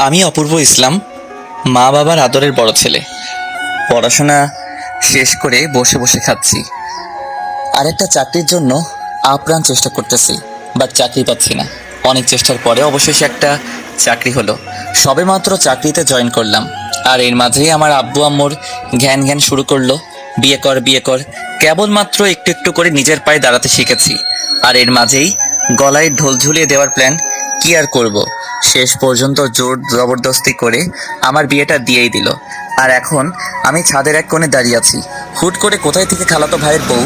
আমি অপূর্ব ইসলাম, মা বাবার আদরের বড় ছেলে। পড়াশোনা শেষ করে বসে বসে খাচ্ছি। আরেকটা চাকরির জন্য আপ্রাণ চেষ্টা করতেছি, বাট চাকরি পাচ্ছি না। অনেক চেষ্টার পরে অবশেষে একটা চাকরি হলো। সবেমাত্র চাকরিতে জয়েন করলাম, আর এর মাঝেই আমার আব্বু আম্মুর ঘ্যান ঘ্যান শুরু করলো, বিয়ে কর বিয়ে কর। কেবলমাত্র একটু একটু করে নিজের পায়ে দাঁড়াতে শিখেছি, আর এর মাঝেই গলায় ঢোল ঝুলিয়ে দেওয়ার প্ল্যান। কি আর করব, শেষ পর্যন্ত জোর জবরদস্তি করে আমার বিয়েটা দিয়েই দিল। আর এখন আমি ছাদের এক কোণে দাঁড়িয়ে আছি। হুট করে কোথায় থেকে খালাতো ভাইয়ের বউ,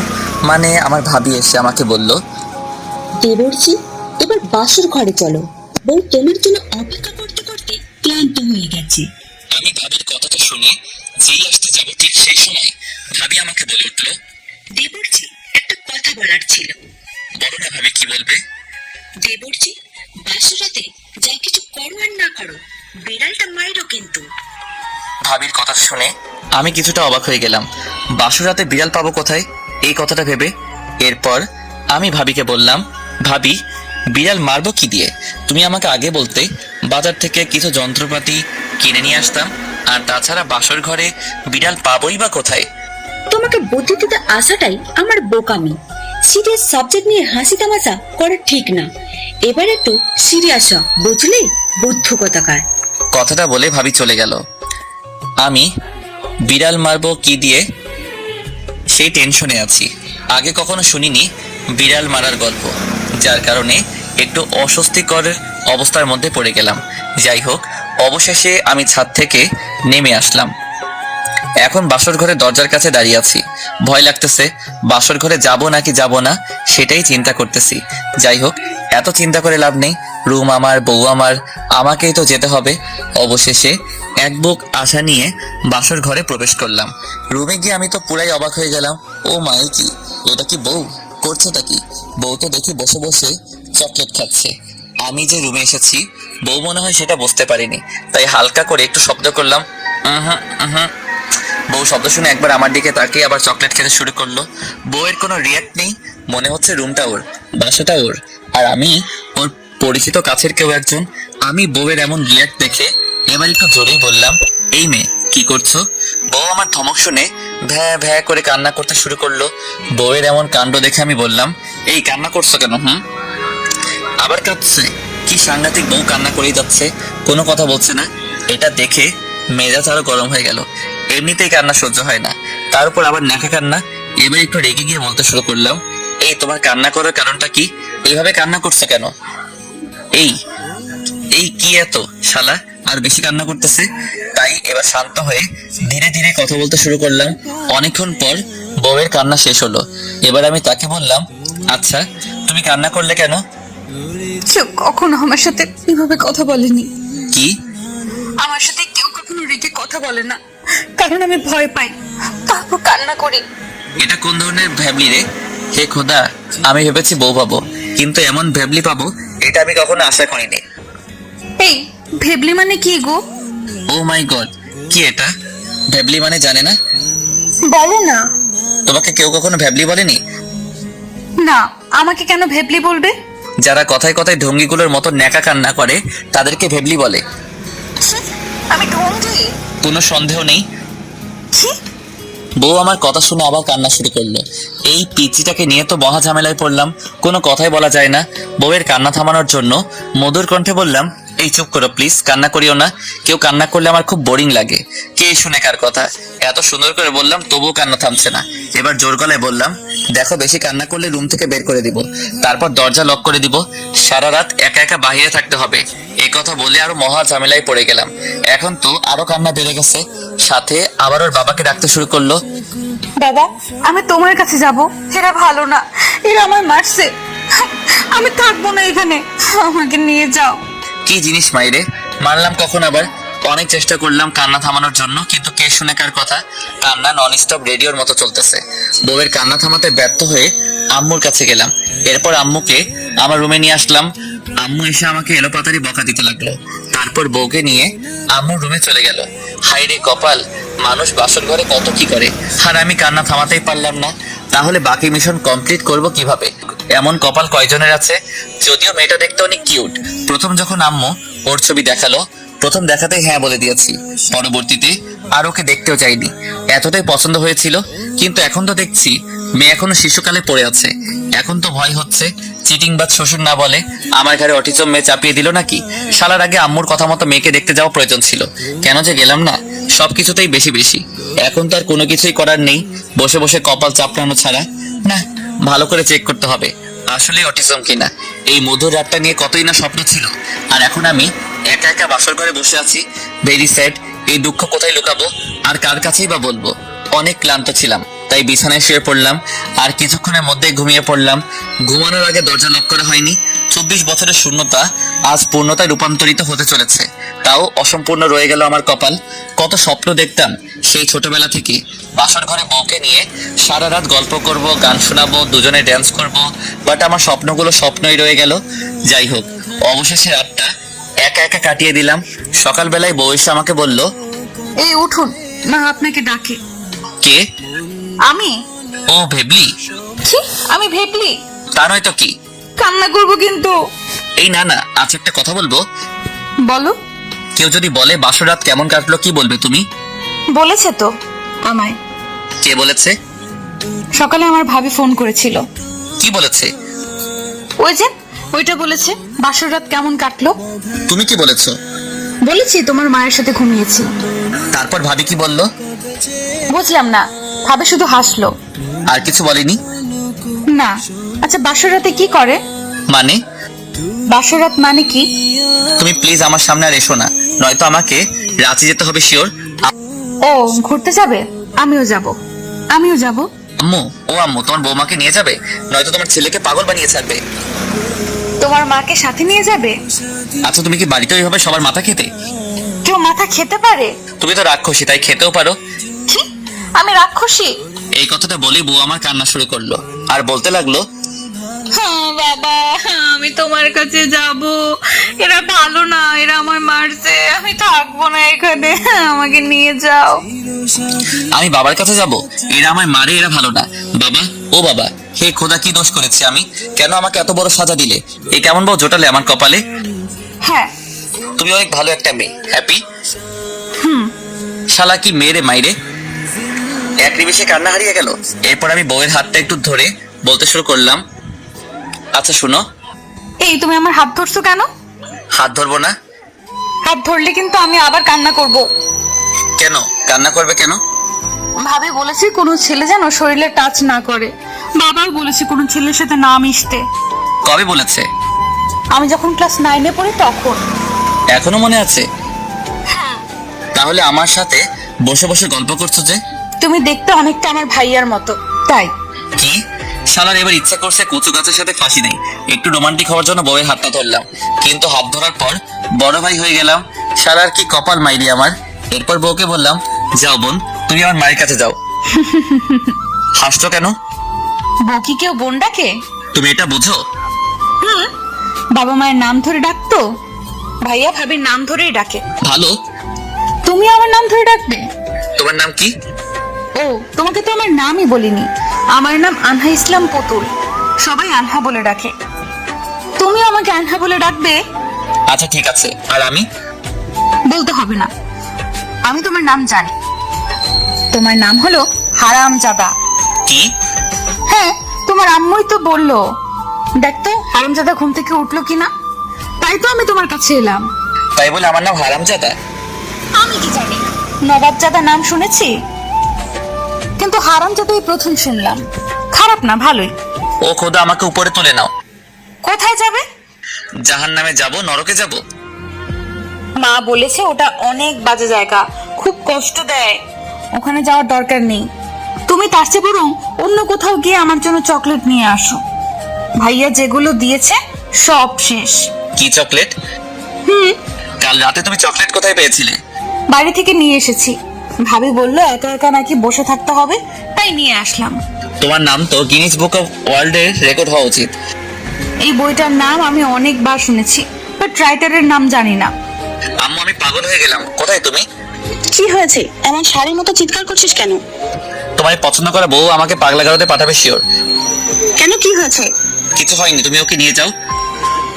মানে আমার ভাবি, এসে আমাকে বলল, দেবরজি, এবার বাসর ঘরে চলো। বউ তোমার জন্য অপেক্ষা করতে করতে ক্লান্ত হয়ে গেছে। আমি ভাবির কথাটা শুনে যেই আসতে যাব ঠিক সেই সময় ভাবি আমাকে বলে উঠল, দেবরজি, একটা কথা বলার ছিল। বলো না ভাবি, কি বলবে? দেবরজি, বাসর রাতে যা কিছু করো আর না করো, বিড়ালটা মাইরো কিন্তু। ভাবির কথা শুনে আমি কিছুটা অবাক হয়ে গেলাম। বাসুরাতে বিড়াল পাবো কোথায়, এই কথাটা ভেবে এরপর আমি ভাবিকে বললাম, ভাবি, বিড়াল মারবো কি দিয়ে? তুমি আমাকে আগে বলতে বাজার থেকে কিছু যন্ত্রপাতি কিনে নিয়ে আসতাম। আর তাছাড়া বাসর ঘরে বিড়াল পাবোই বা কোথায়? তোমাকে বুদ্ধি দিতে আসাটাই আমার বোকামি। সিরিয়াস সাবজেক্ট নিয়ে হাসি তামাশা করা ঠিক না। এবার একটু সিরিয়াস হ, বুঝলি? বুদ্ধ কথাকার। কথাটা বলে ভাবি চলে গেল। আমি বিড়াল মারবো কি দিয়ে সেই টেনশনে আছি। আগে কখনো শুনিনি বিড়াল মারার গল্প, যার কারণে একটু অস্বস্তিকর অবস্থার মধ্যে পড়ে গেলাম। যাই হোক, অবশেষে আমি ছাদ থেকে নেমে আসলাম। এখন বাসর ঘরে দরজার কাছে দাঁড়িয়ে আছি। ভয় লাগতেছে, বাসর ঘরে যাব নাকি যাব না সেটাই চিন্তা করতেছি। যাই হোক, এত চিন্তা করে লাভ নেই। রুম আমার, বউ আমার, আমাকেই তো যেতে হবে। অবশেষে এক বুক আশা নিয়ে বাসর ঘরে প্রবেশ করলাম। রুমে গিয়ে আমি তো পুরাই অবাক হয়ে গেলাম। ও মাই, কি এটা? কি বউ করছোটা কি? বউ তো দেখি বসে বসে চকলেট খাচ্ছে। আমি যে রুমে এসেছি বউ মনে হয় সেটা বুঝতে পারিনি, তাই হালকা করে একটু শব্দ করলাম, বউ শব্দ শুনে একবার আমার দিকে তাকিয়ে আবার চকলেট খেতে শুরু করলো। বউয়ের কোনো রিয়াক্ট নেই, মনে হচ্ছে রুমটা ওর, বাসাটা ওর, আর আমি ওর পরিচিত কাছের কেউ একজন। আমি বউয়ের এমন রিয়াক্ট দেখে এবার একটু জোরেই বললাম, এই মেয়ে, কি করছো? বউ আমার ধমক শুনে ভ্যা ভ্যা করে কান্না করতে শুরু করলো। বউয়ের এমন কাণ্ড দেখে আমি বললাম, এই কান্না করছো কেন? আবার কাঁদছে? কি সাংঘাতিক, বউ কান্না করেই যাচ্ছে, কোনো কথা বলছে না। এটা দেখে মেজাজ আরো গরম হয়ে গেল। এমনিতেই কান্না সহ্য হয় না, তার উপর আবার ন্যাকা কান্না। এবার একটু রেগে গিয়ে বলতে শুরু করলাম, এই তোমার কান্না করার কারণটা কি? এইভাবে কান্না করছো কেন? এই এই কি এত শালা আর বেশি কান্না করতেছে। তাই এবার শান্ত হয়ে ধীরে ধীরে কথা বলতে শুরু করলাম। অনেকক্ষণ পর বউয়ের কান্না শেষ হলো। এবার আমি তাকে বললাম, আচ্ছা তুমি কান্না করলে কেন? কেউ কখনো আমার সাথে এভাবে কথা বলেনি। কি? আমার সাথে কেউ কখনো রেগে কথা বলে না, কারণ আমি ভয় পাই, তারপর কান্না করি। এটা কোন ধরনের ভ্যাবলি রে? হে খোদা, আমি ভেবেছি বউ পাবো, কিন্তু এমন ভ্যাবলি পাবো এটা আমি কখনো আশা করিনি। এই ভেবলি মানে কি গো? ও মাই গড, কি এটা? ভ্যাবলি মানে জানে না? বলো না। তোমাকে কেউ কখনো ভ্যাবলি বলেনি? না, আমাকে কেন ভেবলি বলবে? যারা কথায় কথায় ঢঙ্গিগুলোর মতো ন্যাকা কান্না করে তাদেরকে ভ্যাবলি বলে। আমি ঢঙ্গি? কোনো সন্দেহ নেই। ছি! বউ আমার কথা শুনে আবার কান্না শুরু করলো। এই পিচিটাকে নিয়ে তো মহা ঝামেলায় পড়লাম, কোনো কথাই বলা যায় না। বউয়ের কান্না থামানোর জন্য মধুর কণ্ঠে বললাম, এই চুপ করো প্লিজ, কান্না করিও না। কেউ কান্না করলে আমার খুব বোরিং লাগে। কে শুনে কার কথা? এত সুন্দর করে বললাম তবুও কান্না থামছে না। এবার জোর গলায় বললাম, দেখো বেশি কান্না করলে রুম থেকে বের করে দিব, তারপর দরজা লক করে দিব, সারা রাত একা একা বাহিরে থাকতে হবে। এই কথা বলে আরো মহা ঝামেলায় পড়ে গেলাম। এখন তো আরো কান্না বেড়ে গেছে, সাথে আবার ওর বাবাকে ডাকতে শুরু করলো। বাবা, আমি তোমার কাছে যাব। এরা ভালো না, এরা আমায় মারছে। আমি থাকবো না এখানে, আমাকে নিয়ে যাও। কি জিনিস মাইরে, মারলাম কখন আবার? অনেক চেষ্টা করলাম কান্না থামানোর জন্য, কিন্তু কে শুনে কার কথা? কান্না নন স্টপ রেডিওর মতো চলতেছে। বউয়ের কান্না থামাতে ব্যর্থ হয়ে আম্মুর কাছে গেলাম। এরপর আম্মুকে আমার রুমে নিয়ে আসলাম। আম্মু এসে আমাকে এলোপাতাড়ি বকা দিতে লাগলো। তারপর বউকে নিয়ে আম্মুর রুমে চলে গেল। হাই রে কপাল, মানুষ বাসর ঘরে কত কি করে, আর আমি কান্না থামাতেই পারলাম না। তাহলে বাকি মিশন কমপ্লিট করব কিভাবে? এমন কপাল কয়জনের আছে? যদিও মেয়েটা দেখতে অনেক কিউট। প্রথম যখন আম্মু ওর ছবি দেখালো, প্রথম দেখাতেই হ্যাঁ বলে দিয়েছি। পরবর্তীতে আর ওকে দেখতেও চাইনি, এতটাই পছন্দ হয়েছিল। কিন্তু এখন তো দেখছি মেয়ে এখনো শিশুকালে পড়ে আছে। এখন তো ভয় হচ্ছে চিটিং বা শ্বশুর না বলে আমার ঘরে অটিজম মেয়ে চাপিয়ে দিল নাকি। শালার আগে আম্মুর কথা মতো মেয়েকে দেখতে যাওয়া প্রয়োজন ছিল, কেন যে গেলাম না। সবকিছুতেই বেশি বেশি। এখন তো আর কোনো কিছুই করার নেই, বসে বসে কপাল চাপড়ানো ছাড়া। না, ভালো করে চেক করতে হবে আসলে অটিজম কিনা। এই মধুর রাতটা নিয়ে কতই না স্বপ্ন ছিল, আর এখন আমি একা একা বাসর ঘরে বসে আছি। Very sad. এই দুঃখ কোথায় লুকাবো আর কার কাছেই বা বলবো। অনেক ক্লান্ত ছিলাম, তাই বিছানায় শুয়ে পড়লাম আর কিছুক্ষণের মধ্যেই ঘুমিয়ে পড়লাম। ঘুমানোর আগে দরজা লক করা হয়নি। 24 বছরের শূন্যতা আজ পূর্ণতায় রূপান্তরিত হতে চলেছে, তাও অসম্পূর্ণ রয়ে গেল আমার কপাল। কত স্বপ্ন দেখতাম সেই ছোটবেলা থেকে, বাসর ঘরে বউকে নিয়ে সারা রাত গল্প করব, গান শোনাবো, দুজনে ড্যান্স করব। বাট আমার স্বপ্নগুলো স্বপ্নই রয়ে গেল। যাই হোক, অবশেষে রাতটা একা একা কাটিয়ে দিলাম। সকালবেলায় বউ এসে আমাকে বলল, এই উঠুন, মা আপনাকে ডাকে। কে? আমি? ও ভেবলি? ছি, আমি ভেবলি? তা নয় তো কি। কান্না করবো কিন্তু। এই না না, আচ্ছা একটা কথা বলবো। বলো। কেউ যদি বলে বাসর রাত কেমন কাটলো, কি বলবে তুমি? বলেছে তো আমায়। কে বলেছে? সকালে আমার ভাবি ফোন করেছিল। কি বলেছে? ওই যে ওইটা বলেছে বাসর রাত কেমন কাটলো। তুমি কি বলেছো? বলেছি তোমার মায়ের সাথে ঘুমিয়েছি। তারপর ভাবি কি বললো? বুঝলাম না, ভাবি শুধু হাসলো। আর কিছু বলেনি? না। আচ্ছা, বাসর রাতে কি করে? মানে? বাসর রাত মানে কি? তুমি প্লিজ আমার সামনে আর এসো না, নয়তো আমাকে রাঁচি যেতে হবে শিওর। ও, ঘুরতে যাবে? আমিও যাব। আমিও যাব। আম্মু, ও আম্মু, তোমার বৌমাকে নিয়ে যাবে, নয়তো তোমার ছেলেকে পাগল বানিয়ে ছাড়বে। তোমার মাকে সাথে নিয়ে যাবে? আচ্ছা, তুমি কি বাড়িতে ওইভাবে সবার মাথা খেতে? কেউ মাথা খেতে পারে? তুমি তো রাক্ষসী, তাই খেতেও পারো। কি? আমি রাক্ষসী? এই কথাটা বলে বউ আমার কান্না শুরু করলো আর বলতে লাগলো, হ্যাঁ বাবা, আমি তোমার কাছে যাব। এরা ভালো না, এরা আমার মারছে। আমি থাকবো না এখানে, আমাকে নিয়ে যাও। আমি বাবার কাছে যাব? এরা আমায় মারে, এরা ভালো না। বাবা, ও বাবা, হে খোদা, কি দোষ করেছি আমি? কেন আমাকে এত বড় সাজা দিলে? এই কেমন বউ জোটালে আমার কপালে? হ্যাঁ। তুমি অনেক ভালো একটা মেয়ে, হ্যাপি। শালা কি মেয়ে রে মাইরে। এক নিমিষে কান্না হারিয়ে গেল। এরপর আমি বউয়ের হাতটা একটু ধরে বলতে শুরু করলাম, আচ্ছা শুনো। এই, তুমি আমার হাত ধরছো কেন? হাত ধরবো না? হাত ধরলে কিন্তু আমি আবার কান্না করব। কেন কান্না করবে কেন? ভাবি বলেছে কোনো ছেলে যেন শরীরে টাচ না করে। বাবাও বলেছে কোনো ছেলের সাথে না মিশতে। কবে বলেছে? আমি যখন ক্লাস 9-এ পড়ি তখন। এখনো মনে আছে? তাহলে আমার সাথে বসে বসে গল্প করছো যে? তুমি দেখতে অনেকটা আমার ভাইয়ার মতো, তাই। কি? শালার এবার ইচ্ছা করছে কচু গাছের সাথে ফাঁসি নেই। একটু রোমান্টিক হওয়ার জন্য বউয়ের হাতটা ধরলাম, কিন্তু হাত ধরার পর বড় ভাই হয়ে গেলাম। শালার কি কপাল মাইরি আমার। এরপর বউকে বললাম, যাও বোন, তুমি আমার মায়ের কাছে যাও। হাসছো কেন? বউ কি কেউ বোন ডাকে? তুমি এটা বুঝো? বাবা মায়ের নাম ধরে ডাকতো, ভাইয়া ভাবির নাম ধরেই ডাকে। ভালো। তুমি আমার নাম ধরে ডাকবে? তোমার নাম কি? ও, তোমাকে তো আমার নামই বলিনি। আমার নাম আনহা ইসলাম পুতুল, সবাই আনহা বলে ডাকে। তুমি আমাকে আনহা বলে ডাকবে? আচ্ছা ঠিক আছে। আর আমি? বলতে হবে না, আমি তোমার নাম জানি। তোমার নাম হলো হারামজাদা। কি? হ্যাঁ, তোমার আম্মুই তো বললো। দেখতো হারামজাদা ঘুম থেকে উঠলো কিনা, তাই তো আমি তোমার কাছে এলাম। তাই বলে আমার নাম হারামজাদা? আমি কি জানি, নবাবজাদা নাম শুনেছি, কিন্তু হারামজাদাই প্রথম শুনলাম। খারাপ না, ভালোই। ও খোদা, আমাকে উপরে তুলে নাও। কোথায় যাবে? জাহান্নামে যাব, নরকে যাব? মা বলেছে ওটা অনেক বাজে জায়গা, খুব কষ্ট দেয়, ওখানে যাওয়ার দরকার নেই। তুমি তার চেয়ে বরং অন্য কোথাও গিয়ে আমার জন্য চকলেট নিয়ে আসো। ভাইয়া যেগুলো দিয়েছে সব শেষ। কি চকলেট? কাল রাতে তুমি চকলেট কোথায় পেয়েছিলে? বাড়ি থেকে নিয়ে এসেছি। ভাবি বললো একা একা নাকি বসে থাকতে হবে, তাই নিয়ে আসলাম। তোমার নাম তো গিনিস বুক অফ ওয়ার্ল্ডের রেকর্ড হওয়া উচিত। এই বইটার নাম আমি অনেকবার শুনেছি, বাট রাইটারের নাম জানি না। আম্মু, আমি পাগল হয়ে গেলাম। কোথায় তুমি? কি হয়েছে? এমন শাড়ির মতো চিৎকার করছিস কেন? তোমার পছন্দ করা বউ আমাকে পাগলা গারদে পাঠাবে শিওর। কেন, কি হয়েছে? কিছু হয়নি, তুমি ওকে নিয়ে যাও।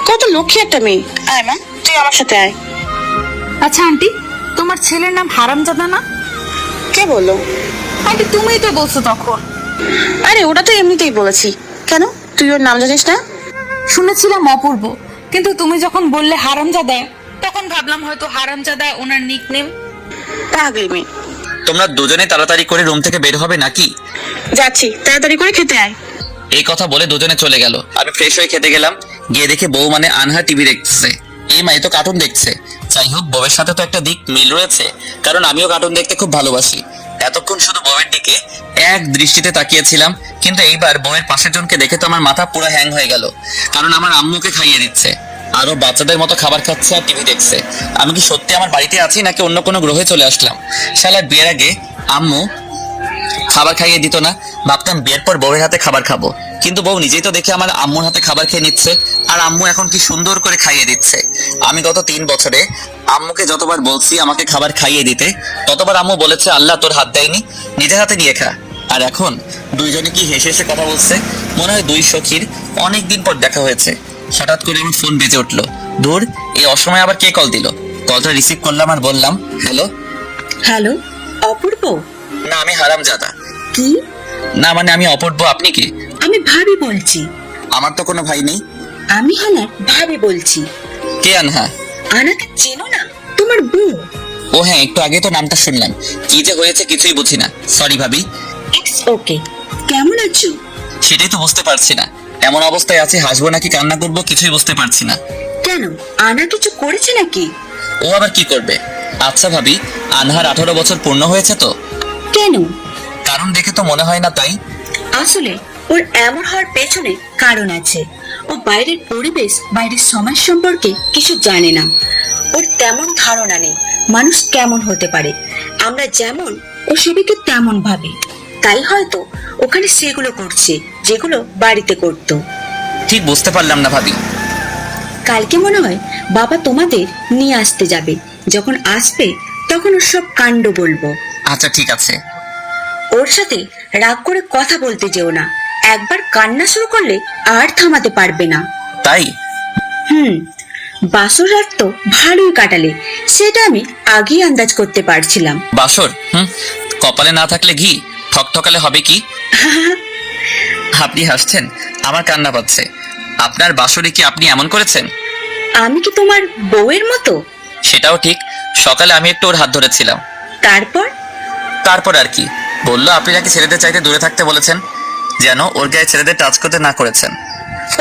কত লক্ষ্মী একটা মেয়ে। আয় মা, তুই আমার সাথে আয়। আচ্ছা আন্টি, তোমার ছেলের নাম হারামজাদা না? কে বললো? আন্টি তুমিই তো বলছো তখন। আরে ওটা তো এমনিতেই বলেছি। কেন, তুই ওর নাম জানিস না? শুনেছিলাম অপূর্ব, কিন্তু তুমি যখন বললে হারামজাদা, তখন ভাবলাম হয়তো হারামজাদা ওনার নিকনেম। পাগলি মেয়ে। তোমরা দুজনে তাড়াতাড়ি করে রুম থেকে বের হবে নাকি? যাচ্ছি, তাড়াতাড়ি করে খেতে আয়। এই কথা বলে দুজনে চলে গেল। আমি ফ্রেশ হয়ে খেতে গেলাম। গিয়ে দেখে বউ মানে আনহা টিভি দেখছে। এই মা, এ তো কার্টুন দেখছে। যাই হোক, বউয়ের সাথে তো একটা দিক মিল রয়েছে, কারণ আমিও কার্টুন দেখতে খুব ভালোবাসি। এতক্ষণ শুধু বউয়ের দিকে এক দৃষ্টিতে তাকিয়েছিলাম, কিন্তু এইবার বউয়ের পাশের জনকে দেখে তো আমার মাথা পুরো হ্যাং হয়ে গেল, কারণ আমার আম্মুকে খাইয়ে দিচ্ছে, আরো বাচ্চাদের মতো খাবার খাচ্ছে আর টিভি দেখছে। আমি কি সত্যি আমার বাড়িতে আছি নাকি অন্য কোনো গ্রহে চলে আসলাম? শালার বিয়ের আগে আম্মু খাবার খাইয়ে দিত না, ভাবতাম বিয়ের পর বউয়ের হাতে খাবার খাবো, কিন্তু বউ নিজেই তো দেখে আমার আম্মুর হাতে খাবার খেয়ে নিচ্ছে, আর আম্মু এখন কি সুন্দর করে খাইয়ে দিচ্ছে। আমি গত 3 বছরে আম্মুকে যতবার বলছি আমাকে খাবার খাইয়ে দিতে, ততবার আম্মু বলেছে আল্লাহ তোর হাত দেয়নি, নিজের হাতে নিয়ে খা। আর এখন দুইজনে কি হেসে হেসে কথা বলছে, মনে হয় দুই সখীর অনেকদিন পর দেখা হয়েছে। হঠাৎ করে আমার ফোন বেজে উঠলো। ধুর, এই অসময়ে আবার কে কল দিল? কলটা রিসিভ করলাম আর বললাম, হ্যালো। হ্যালো, অপূর্ব? না, আমি হারামজাদা। কি? না মানে আমি অপূর্ব, আপনি কি? আমি ভাবি বলছি। আমার তো কোনো ভাই নেই। আমি হানার ভাবি বলছি। কে আনহা? আনাকে চেনো না? তোমার বউ। ও হ্যাঁ, একটু আগে তো নামটা শুনলাম। কি যে হয়েছে কিছুই বুঝি না, সরি ভাবি। It's okay. কেমন আছো? সেটাই তো বুঝতে পারছি না, এমন অবস্থায় আছি, হাসবো নাকি কান্না করবো কিছুই বুঝতে পারছি না। কেন, আনা কিছু করেছে নাকি? ও আবার কি করবে? আচ্ছা ভাবি, আনহার 18 বছর পূর্ণ হয়েছে তো? কেন? কারণ দেখে তো মনে হয় না, তাই। আসলে ওর এমন হওয়ার পেছনে কারণ আছে। ও বাইরের পরিবেশ, বাইরের সমাজ সম্পর্কে কিছু জানে না। ওর তেমন ধারণা নেই মানুষ কেমন হতে পারে। আমরা যেমন, ও সবাইকে তেমন ভাবে। তাই হয়তো ওখানে সেগুলো করছে যেগুলো বাড়িতে করতো। ঠিক বুঝতে পারলাম না ভাবি। কালকে মনে হয় বাবা তোমাদের নিয়ে আসতে যাবে। যখন আসবে তখন ওর সব কাণ্ড বলবো। আচ্ছা ঠিক আছে। ওর সাথে রাগ করে কথা বলতে যেও না। একবার কান্না শুরু করলে আর থামাতে পারবে না। তাই? বাসর রাত তো ভালোই কাটালে, সেটা আমি আগেই আন্দাজ করতে পারছিলাম। বাসর? কপালে না থাকলে ঘি ঠকঠকালে হবে কি? আপনি হাসছেন, আমার কান্না পাচ্ছে। আপনার বাসরে কি আপনি এমন করেছেন? আমি কি তোমার বউয়ের মতো? সেটাও ঠিক। সকালে আমি একটু ওর হাত ধরেছিলাম। তারপর আর কি বললো, আপনি নাকি ছেলেদের চাইতে দূরে থাকতে বলেছেন, যেন ওর গায়ে ছেলেদের টাচ করতে না করেছেন।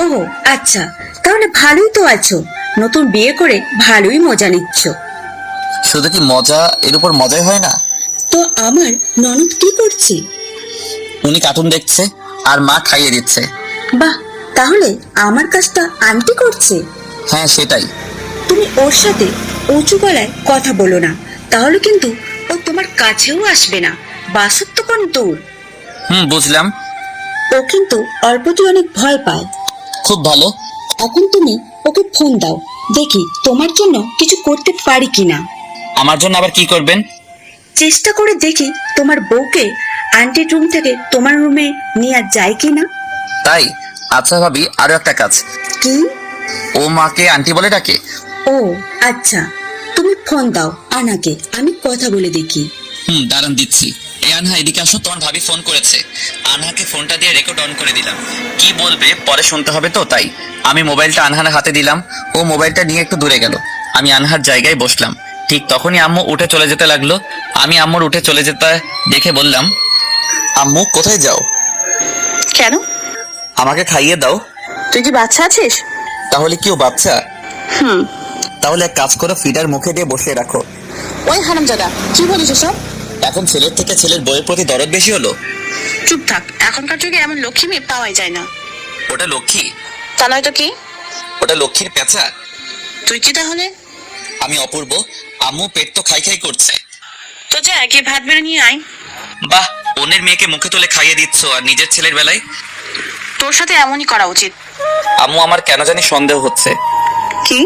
ও আচ্ছা, তাহলে ভালোই তো আছো। নতুন বিয়ে করে ভালোই মজা নিচ্ছ। শুধু কি মজা, এর উপর মজাই হয় না। তো আমার ননদ কি করছে? উনি কার্টুন দেখছে আর মা খাইয়ে দিচ্ছে। বাহ, তাহলে আমার কাজটা আন্টি করছে। হ্যাঁ সেটাই। তুমি ওর সাথে উঁচু গলায় কথা বলো না, তাহলে কিন্তু ও তোমার কাছেও আসবে না। বাসর তো কোন দূর। বুঝলাম। ও কিন্তু অল্পতেই অনেক ভয় পায়। খুব ভালো। এখন তুমি ওকে ফোন দাও, দেখি তোমার জন্য কিছু করতে পারি কিনা। আমার জন্য আবার কি করবেন? চেষ্টা করে দেখি তোমার বউকে আন্টির রুম থেকে তোমার রুমে নিয়ে যায় কিনা। তাই? আচ্ছা ভাবি, আরো একটা কাজ। কি? ও মাকে আন্টি বলে ডাকে। ও আচ্ছা, তুমি ফোন দাও আনাকে, আমি কথা বলে দেখি। দাঁড়ান দিচ্ছি। এই আনহা, এদিকে আসো, তোমার ভাবি ফোন করেছে। আনহাকে ফোনটা দিয়ে রেকর্ড অন করে দিলাম। কি বলবে পরে শুনতে হবে তো, তাই আমি মোবাইলটা আনহার হাতে দিলাম। ও মোবাইলটা নিয়ে একটু দূরে গেল। আমি আনহার জায়গায় বসলাম। ঠিক তখনই আম্মু উঠে চলে যেতে লাগলো। আমি আম্মুর উঠে চলে যেতে দেখে বললাম, আম্মু কোথায় যাও? কেন? আমাকে খাইয়ে দাও। তুই কি বাচ্চা আছিস? তাহলে কি ও বাচ্চা? হুম। তাহলে এক কাজ করো, ফিডার মুখে দিয়ে বসিয়ে রাখো। ওই হারামজাদা, কি বলিস এসব? এখন ছেলের থেকে ছেলের বউয়ের প্রতি দরদ বেশি হলো। চুপ থাক, এখনকার যুগে এমন লক্ষ্মী মেয়ে পাওয়াই যায় না। ওটা লক্ষ্মী? তা নয় তো কি? ওটা লক্ষ্মীর পেঁচা। তুই কি তাহলে? আমি অপূর্ব। আম্মু পেট তো খাই খাই করছে। তো যা, একে ভাত বেড়ে নিয়ে আয়। বাহ, অন্যের মেয়েকে মুখে তুলে খাইয়ে দিচ্ছ, আর নিজের ছেলের বেলায়? তোর সাথে এমনই করা উচিত। আম্মু, আমার কেন জানি সন্দেহ হচ্ছে। কি?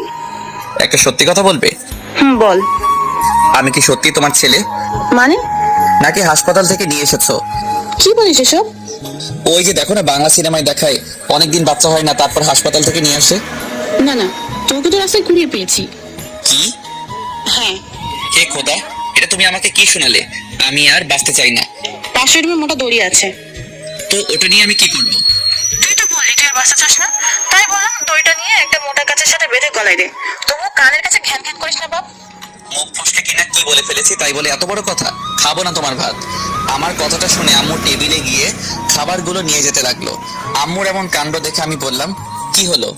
একটা সত্যি কথা বলবে? বল। আমি কি সত্যি তোমার ছেলে, মানে? নাকি হাসপাতাল থেকে নিয়ে এসেছো? কি বলিস এসব? ওই যে দেখো না, বাংলা সিনেমায় দেখায় অনেকদিন বাচ্চা হয় না, তারপর হাসপাতাল থেকে নিয়ে আসে। না না, তোকে তো রাস্তায় ঘুরিয়ে পেয়েছি। কি? হ্যাঁ, হে খোদা, এটা তুমি আমাকে কি শোনালে? আমি আর বাঁচতে চাই না। পাশের রুমে মোটা দড়ি আছে। তো ওটা নিয়ে আমি কি করব? তুই তো বললি তুই আর বাঁচতে চাস না, তাই বললাম দড়িটা নিয়ে একটা মোটা গাছের সাথে বেঁধে গলায় দে। তবু কানের কাছে ঘ্যান ঘ্যান করিস না বাপ। মুখ ফসকে কিনা কি বলে ফেলেছি তাই বলে এত বড় কথা? খাবো না তোমার ভাত। আমার কথাটা শুনে আম্মু টেবিলে গিয়ে খাবারগুলো নিয়ে যেতে লাগলো। আম্মুর এমন কাণ্ড দেখে আমি বললাম, কি হলো?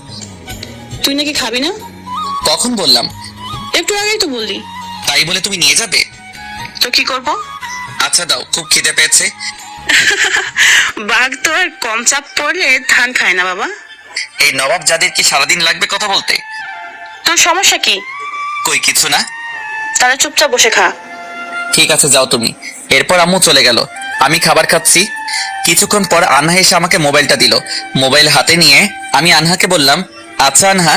তুই নাকি খাবি না? কখন বললাম? একটু আগেই তো বললি। তাই বলে তুমি নিয়ে যাবে? তো কি করব? আচ্ছা দাও, খুব খিদে পেয়েছে। বাঘ তো আর কম চাপ পড়লে ধান খায় না বাবা। এই নবাব জাদির কি সারাদিন লাগবে কথা বলতে? তোর সমস্যা কি? কই কিছু না। তাহলে চুপচাপ বসে খা। ঠিক আছে যাও তুমি। এরপর আম্মু চলে গেল। আমি খাবার খাচ্ছি। কিছুক্ষণ পর আনহা এসে আমাকে মোবাইলটা দিল। মোবাইল হাতে নিয়ে আমি আনহাকে বললাম, আচ্ছা আনহা,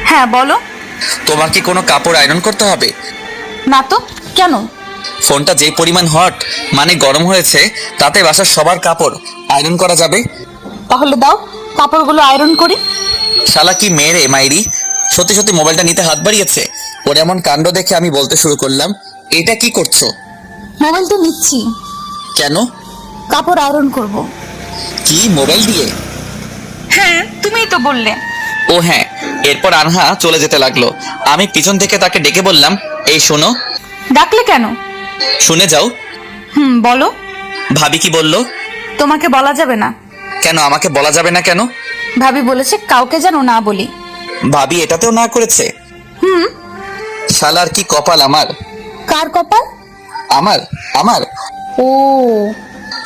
হ্যাঁ বলো। তোমার কি কোনো কাপড় আয়রন করতে হবে? না তো, কেন? ফোনটা যে পরিমাণ হট, মানে গরম হয়েছে, তাতে বাসার সবার কাপড় আয়রন করা যাবে। তাহলে দাও, কাপড়গুলো আয়রন করি। শালা কি মেরে মাইরি, সত্যি সত্যি মোবাইলটা নিতে হাত বাড়িয়েছে। ওর এমন কাণ্ড দেখে আমি বলতে শুরু করলাম, এটা কি করছো? মোবাইল তো নিচ্ছি, কেন? কাপড় আয়রন করব। কি মোবাইল দিয়ে? হ্যাঁ, তুমিই তো বললে। ও হ্যাঁ। এরপর আনহা চলে যেতে লাগলো। আমি পিছন থেকে তাকে ডেকে বললাম, এই শোনো। ডাকলে কেন? শুনে যাও। বলো। ভাবি কি বললো? তোমাকে বলা যাবে না। কেন আমাকে বলা যাবে না কেন? ভাবি বলেছে কাউকে যেন না বলি। ভাবি এটাতেও না করেছে? শালার কি কপাল আমার। কার কপাল? আমার আমার ও,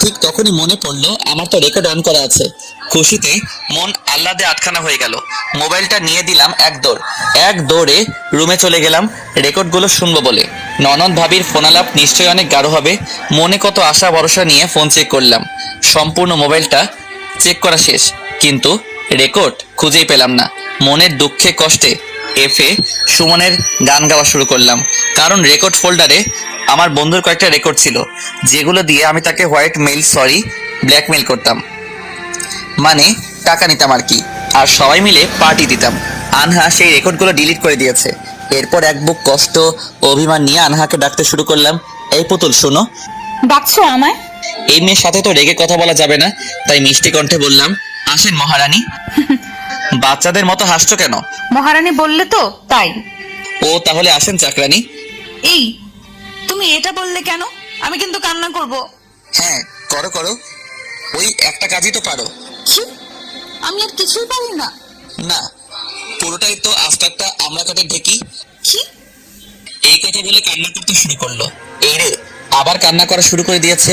ঠিক তখনই মনে পড়লো আমার তো রেকর্ড অন করা আছে। খুশিতে মন আহ্লাদে আটখানা হয়ে গেল। মোবাইলটা নিয়ে দিলাম এক দৌড়ে রুমে চলে গেলাম রেকর্ডগুলো শুনবো বলে। ননদ ভাবির ফোনালাপ নিশ্চয়ই অনেক গাঢ় হবে। মনে কত আশা ভরসা নিয়ে ফোন চেক করলাম। সম্পূর্ণ মোবাইলটা চেক করা শেষ, কিন্তু রেকর্ড খুঁজেই পেলাম না। মনের দুঃখে কষ্টে এফে সুমনের গান গাওয়া শুরু করলাম, কারণ রেকর্ড ফোল্ডারে আমার বন্ধুর কয়েকটা রেকর্ড ছিল, যেগুলো দিয়ে আমি তাকে ব্ল্যাকমেইল করতাম, মানে টাকা নিতাম আর কি, আর সবাই মিলে পার্টি দিতাম। আনহা সেই রেকর্ডগুলো ডিলিট করে দিয়েছে। এরপর এক বুক কষ্ট ও অভিমান নিয়ে আনহাকে ডাকতে শুরু করলাম, এই পুতুল শোনো। ডাকছো আমায়? এই মেয়ের সাথে তো রেগে কথা বলা যাবে না, তাই মিষ্টি কণ্ঠে বললাম, আসেন মহারানী। বাচ্চাদের মতো হাসছো কেন? মহারানী বললে তো তাই। ও তাহলে আসেন চাকরানী। এই, তুমি এটা বললে কেন? আমি কিন্তু কান্না করব। হ্যাঁ করো করো, ওই একটা কাজই তো পারো। কি? আমি আর কিছুই পারি না? না, পুরোটাই তো আস্তে একটা আমরা কাটে ঢেকি। কি? এই কথা বলে কান্না করতে শুরু করলো। এই রে, আবার কান্না করা শুরু করে দিয়েছে।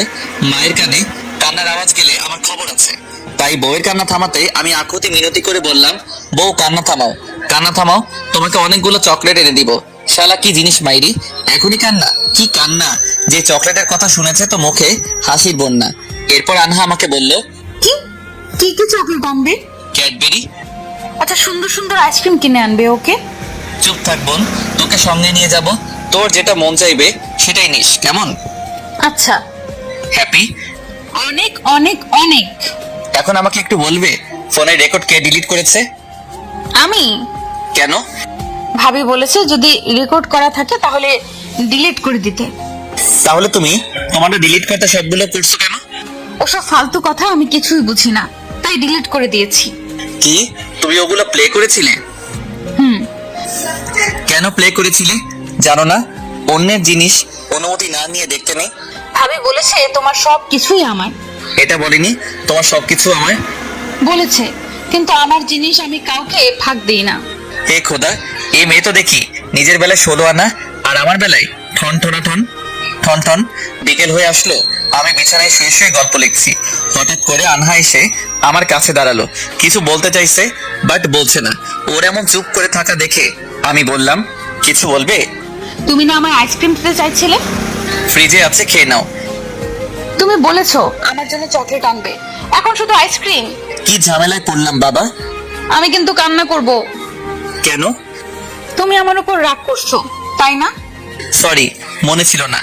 মায়ের কানে কান্নার আওয়াজ গেলে আমার খবর আছে, তাই বউয়ের কান্না থামাতে আমি আকুতি মিনতি করে বললাম, বউ কান্না থামাও, কান্না থামাও, তোমাকে অনেকগুলো চকলেট এনে দিব। শালা কি জিনিস মাইরি, এখনই কান্না? কি কান্না, যে চকলেটের কথা শুনেছে তো মুখে হাসির বন্যা। এরপর আনহা আমাকে বলল, কি কি কি চকলেট আনবে? ক্যাডবেরি। আচ্ছা, সুন্দর সুন্দর আইসক্রিম কিনে আনবে। ওকে। চুপ থাক বোন, তোকে সঙ্গে নিয়ে যাব, তোর যেটা মন চাইবে সেটাই নিস, কেমন? আচ্ছা। হ্যাপি? অনেক অনেক অনেক। এখন আমাকে একটু বলবে, ফোনের রেকর্ড কে ডিলিট করেছে? আমি। কেন? ভাবি বলেছে যদি রেকর্ড করা থাকে তাহলে ডিলিট করে দিতে। তাহলে তুমি তোমাদের ডিলিট করতে সবগুলো করছো কেন? ওসব ফালতু কথা আমি কিছুই বুঝি না, তাই ডিলিট করে দিয়েছি। কি, তুমি ওগুলো প্লে করেছিলে? কেন প্লে করেছিলে জানো না? অন্যের জিনিস অনুমতি না নিয়ে দেখতে নেই। ভাবি বলেছে তোমার সব কিছুই আমার। এটা বলিনি তোমার সবকিছু আমার? বলেছে, কিন্তু আমার জিনিস আমি কাউকে ভাগ দিই না। হে খোদা, এই মেয়ে তো দেখি নিজের বেলায় 16 আনা, আর আমার বেলায় ঠন ঠনা ঠন ঠন ঠন। বিকেল হয়ে আসলো, আমি বিছানায় শুয়ে শুয়ে গল্প লিখছি। হঠাৎ করে আনহা এসে আমার কাছে দাঁড়ালো। কিছু বলতে চাইছে, বাট বলছে না। ওর এমন চুপ করে থাকা দেখে আমি বললাম, কিছু বলবে? তুমি না আমার আইসক্রিম খেতে চাইছিলে? ফ্রিজে আছে, খেয়ে নাও। তুমি বলেছো আমার জন্য চকলেট আনবে, এখন শুধু আইসক্রিম। কি ঝামেলায় পড়লাম বাবা। আমি কিন্তু কান্না করব। কেন? তুমি আমার উপর রাগ করছো, তাই না? সরি, মনে ছিল না।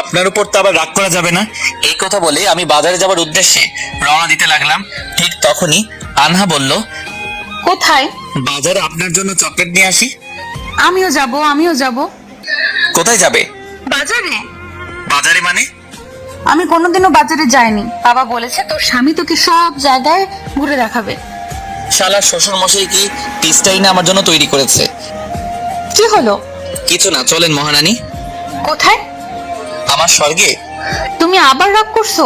আপনার উপর তো আবার রাগ করা যাবে না। এই কথা বলে আমি বাজারে যাবার উদ্দেশ্যে রওনা দিতে লাগলাম। ঠিক তখনই আনহা বলল, কোথায়? বাজারে আপনার জন্য চকলেট নিয়ে আসি। আমিও যাব, আমিও যাব। কোথায় যাবে? বাজারে। বাজারে মানে? আমি কোনোদিনও বাজারে যাইনি, বাবা বলেছে তোর স্বামী তোকে সব জায়গায় ঘুরে দেখাবে। শালার শ্বশুর মশাই কি পিসটাই না আমার জন্য তৈরি করেছে। কি হলো? কিছু না, চলেন মহারানী। কোথায়? আমার স্বর্গে। তুমি আবার রাগ করছো?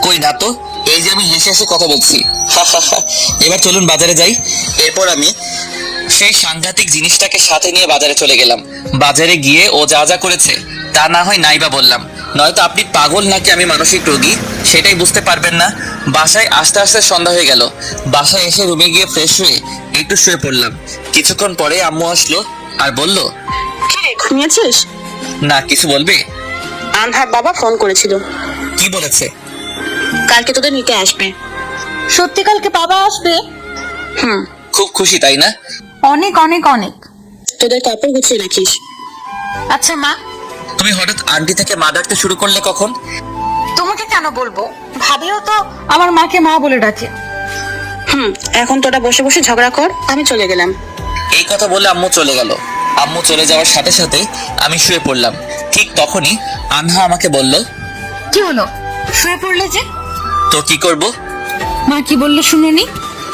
কই না তো, এই যে আমি হেসে হেসে কথা বলছি। এবার চলুন বাজারে যাই। এরপর আমি সেই সাংঘাতিক জিনিসটাকে সাথে নিয়ে বাজারে চলে গেলাম। বাজারে গিয়ে ও যা যা করেছে তা না হয় নাইবা বললাম, নয়তো আপনি পাগল নাকি আমি মানসিক রোগী সেটাই বুঝতে পারবেন না। বাসায় আস্তে আস্তে সন্ধ্যা হয়ে গেল। বাসায় এসে রুমে গিয়ে ফ্রেশ হয়ে একটু শুয়ে পড়লাম। কিছুক্ষণ পরে আম্মু আসলো আর বলল, কি রে, ঘুমিয়েছিস? না, কিছু বলবে? আনহার বাবা ফোন করেছিল, কি বলেছে? কালকে তোদের নিতে আসবে। সত্যি কালকে বাবা আসবে? হুম। খুব খুশি তাই না? অনেক অনেক অনেক। তোদের কাপড় গুছিয়ে রাখিস। আচ্ছা মা, তুমি হঠাৎ আন্টি থেকে মা ডাকতে শুরু করলে কখন? তোমাকে কেন বলবো, ভাবিও তো আমার মাকে মা বলে ডাকে। হুম, এখন তোরা বসে বসে ঝগড়া কর, আমি চলে গেলাম। এই কথা বলে আম্মু চলে গেল। আম্মু চলে যাওয়ার সাথে সাথে আমি শুয়ে পড়লাম। ঠিক তখনই আনহা আমাকে বলল, কি হলো, শুয়ে পড়লে যে? তো কি করব? মা কি বললো শুনোনি?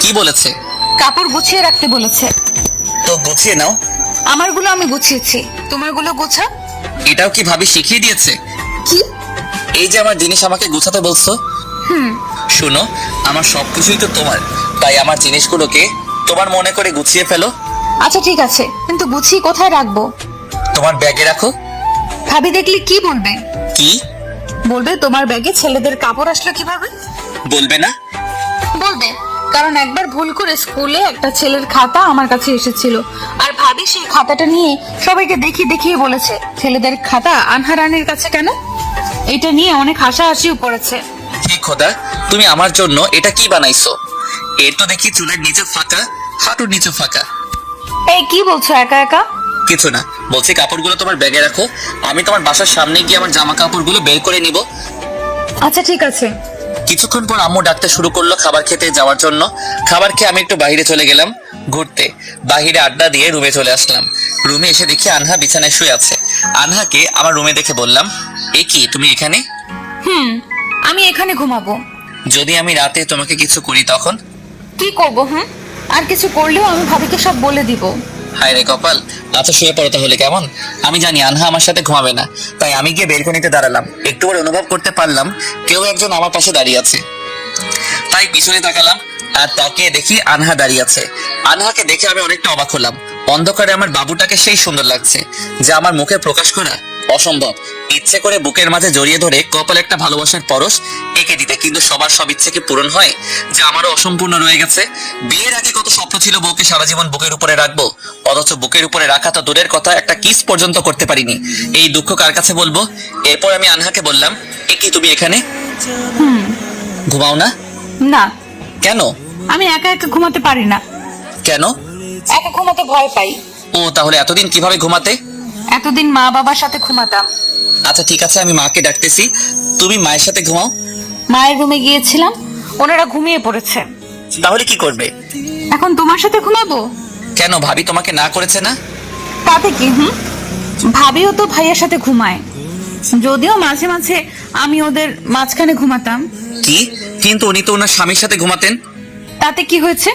কি বলেছে? কাপড় গুছিয়ে রাখতে বলেছে। তো গুছিয়ে নাও। আমারগুলো আমি গুছিয়েছি, তোমারগুলো গোছা। এটাও কি ভাবি শিখিয়ে দিয়েছে? কি? এই যে আমার জিনিস আমাকে গুছাতে বলছো। শুনো, আমার সবকিছুই তো তোমার, তাই আমার জিনিসগুলোকে তোমার মনে করে গুছিয়ে ফেলো। আচ্ছা ঠিক আছে, কিন্তু গুছিয়ে কোথায় রাখবো? তোমার ব্যাগে রাখো। ভাবি দেখলে কি বলবে? কি বলবে তোমার ব্যাগে ছেলেদের কাপড় আসলো কিভাবে। বলবে না? বলবে, কারণ একবার ভুল করে স্কুলে একটা ছেলের খাতা আমার কাছে এসেছিল, আর ভাবি সেই খাতাটা নিয়ে সবাইকে দেখিয়ে বলেছে ছেলেদের খাতা আনহা রানীর কাছে কেন। এটা নিয়ে অনেক হাসাহাসিও পড়েছে। হে খোদা, তুমি আমার জন্য এটা কি বানাইছো? এর তো দেখি চুলের নিচে ফাঁকা, হাঁটুর নিচে ফাঁকা। এই কি বলছো একা একা? কিছু না, বলছি কাপড়গুলো তোমার ব্যাগে রাখো, আমি তোমার বাসার সামনে গিয়ে আমার জামা কাপড়গুলো বের করে নিব। আচ্ছা ঠিক আছে। কিছুক্ষণ পর আম্মু ডাকতে শুরু করলো খাবার খেতে যাওয়ার জন্য। খাবার খেয়ে আমি একটু বাইরে চলে গেলাম ঘুরতে। বাইরে আড্ডা দিয়ে রুমে চলে আসলাম। রুমে এসে দেখি আনহা বিছানায় শুয়ে আছে। আনহাকে আমার রুমে দেখে বললাম, এ কি তুমি এখানে? আমি এখানে ঘুমাবো। যদি আমি রাতে তোমাকে কিছু করি তখন? কি করবো? আর কিছু করলেও আমি ভাবিকে সব বলে দিব। হায় রে কপাল। আচ্ছা শুয়ে পড়ো তাহলে, কেমন? আমি জানি আনহা আমার সাথে ঘুমাবে না, তাই আমি গিয়ে বেলকনিতে দাঁড়ালাম। একটু পরে অনুভব করতে পারলাম কেউ একজন আমার পাশে দাঁড়িয়ে আছে। তাই পিছনে তাকালাম আর তাকিয়ে দেখি আনহা দাঁড়িয়ে আছে। আনহাকে দেখে আমি অনেকটা অবাক হলাম। অন্ধকারে আমার বাবুটাকে সেই সুন্দর লাগছে যা আমার মুখে প্রকাশ করা অসম্ভব। ইচ্ছে করে বুকের মাঝে জড়িয়ে ধরে কপালে একটা ভালোবাসার পরশ এঁকে দিতে, কিন্তু সবার সব ইচ্ছে কি পূরণ হয়? যে আমারও অসম্পূর্ণ রয়ে গেছে। বিয়ের আগে কত স্বপ্ন ছিল বউকে সারা জীবন বুকের উপরে রাখবো, অথচ বুকের উপরে রাখা তো দূরের কথা, একটা কিস পর্যন্ত করতে পারিনি। এই দুঃখ কার কাছে বলবো? এরপর আমি আনহাকে বললাম, এ কি তুমি এখানে? ঘুমাও না? না, কেন? আমি একা একা ঘুমাতে পারি না। কেন? একা ঘুমাতে ভয় পাই। ও, তাহলে এতদিন কিভাবে ঘুমাতে? এতদিন মা বাবার সাথে ঘুমাতাম। আচ্ছা ঠিক আছে, আমি মাকে ডাকতেছি, তুমি মায়ের সাথে ঘুমাও। মায়ের রুমে গিয়েছিলাম, ওনারা ঘুমিয়ে পড়েছে। তাহলে কি করবে? এখন তোমার সাথে ঘুমাবো। কেন, ভাবি তোমাকে না করেছে না? তাতে কি? ভাবিও তো ভাইয়ের সাথে ঘুমায়, যদিও মাঝে মাঝে আমি ওদের মাঝখানে ঘুমাতাম। কি? কিন্তু উনি তো ওনার স্বামীর সাথে ঘুমাতেন। তাতে কি হয়েছে?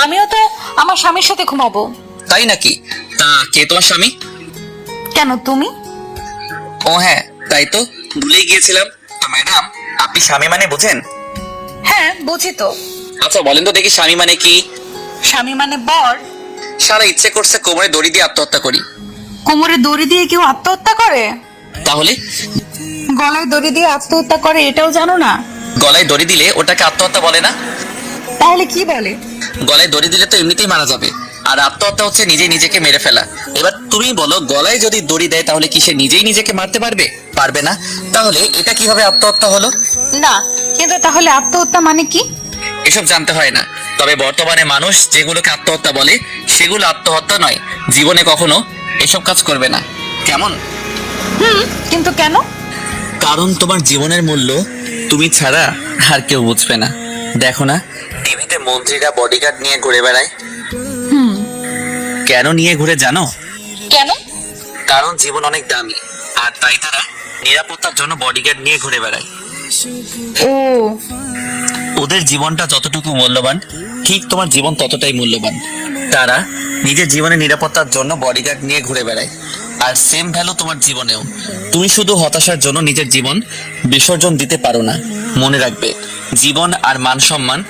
আমিও তো আমার স্বামীর সাথে ঘুমাবো। তাই নাকি? তা কে তোমার স্বামী? কেন, তুমি? ও হ্যাঁ, তাই তো ভুলেই গিয়েছিলাম। তো ম্যাডাম, আপনি স্বামী মানে বুঝেন? হ্যাঁ বুঝি তো। আচ্ছা বলেন তো দেখি, স্বামী মানে কি? স্বামী মানে বর। সারা ইচ্ছে করছে কোমরে দড়ি দিয়ে আত্মহত্যা করি। কোমরে দড়ি দিয়ে কেউ আত্মহত্যা করে? তাহলে গলায় দড়ি দিয়ে আত্মহত্যা করে, এটাও জানো না? গলায় দড়ি দিলে ওটাকে আত্মহত্যা বলে না। তাহলে কি বলে? গলায় দড়ি দিলে তো এমনিতেই মারা যাবে, আর আত্মহত্যা হচ্ছে নিজে নিজেকে মেরে ফেলা। এবার তুমি বলো, গলায় যদি দড়ি দেয় তাহলে কি সে নিজেই নিজেকে মারতে পারবে? পারবে না। তাহলে এটা কিভাবে আত্মহত্যা হলো? না, কিন্তু তাহলে আত্মহত্যা মানে কি? এসব জানতে হয় না, তবে বর্তমানে মানুষ যেগুলোকে আত্মহত্যা বলে সেগুলো আত্মহত্যা নয়। জীবনে কখনো এসব কাজ করবে না, কেমন? কিন্তু কেন? কারণ তোমার জীবনের মূল্য তুমি ছাড়া আর কেউ বুঝবে না। দেখো না, টিভিতে মন্ত্রীরা বডিগার্ড নিয়ে ঘুরে বেড়ায়। কেন নিয়ে ঘুরে জানো? কেন? কারণ জীবন অনেক দামি, আর তাই তারা নিরাপত্তার জন্য বডিগার্ড নিয়ে ঘুরে বেড়ায়। ও ওদের জীবনটা যতটুকু মূল্যবান, ঠিক তোমার জীবন ততটাই মূল্যবান। তারা নিজের জীবনের নিরাপত্তার জন্য বডিগার্ড নিয়ে ঘুরে বেড়ায়, আর সেম ভ্যালু তোমার জীবনেও। তুমি শুধু হতাশার জন্য নিজের জীবন বিসর্জন দিতে পারো না। মনে রাখবে, জীবন আর মান সম্মান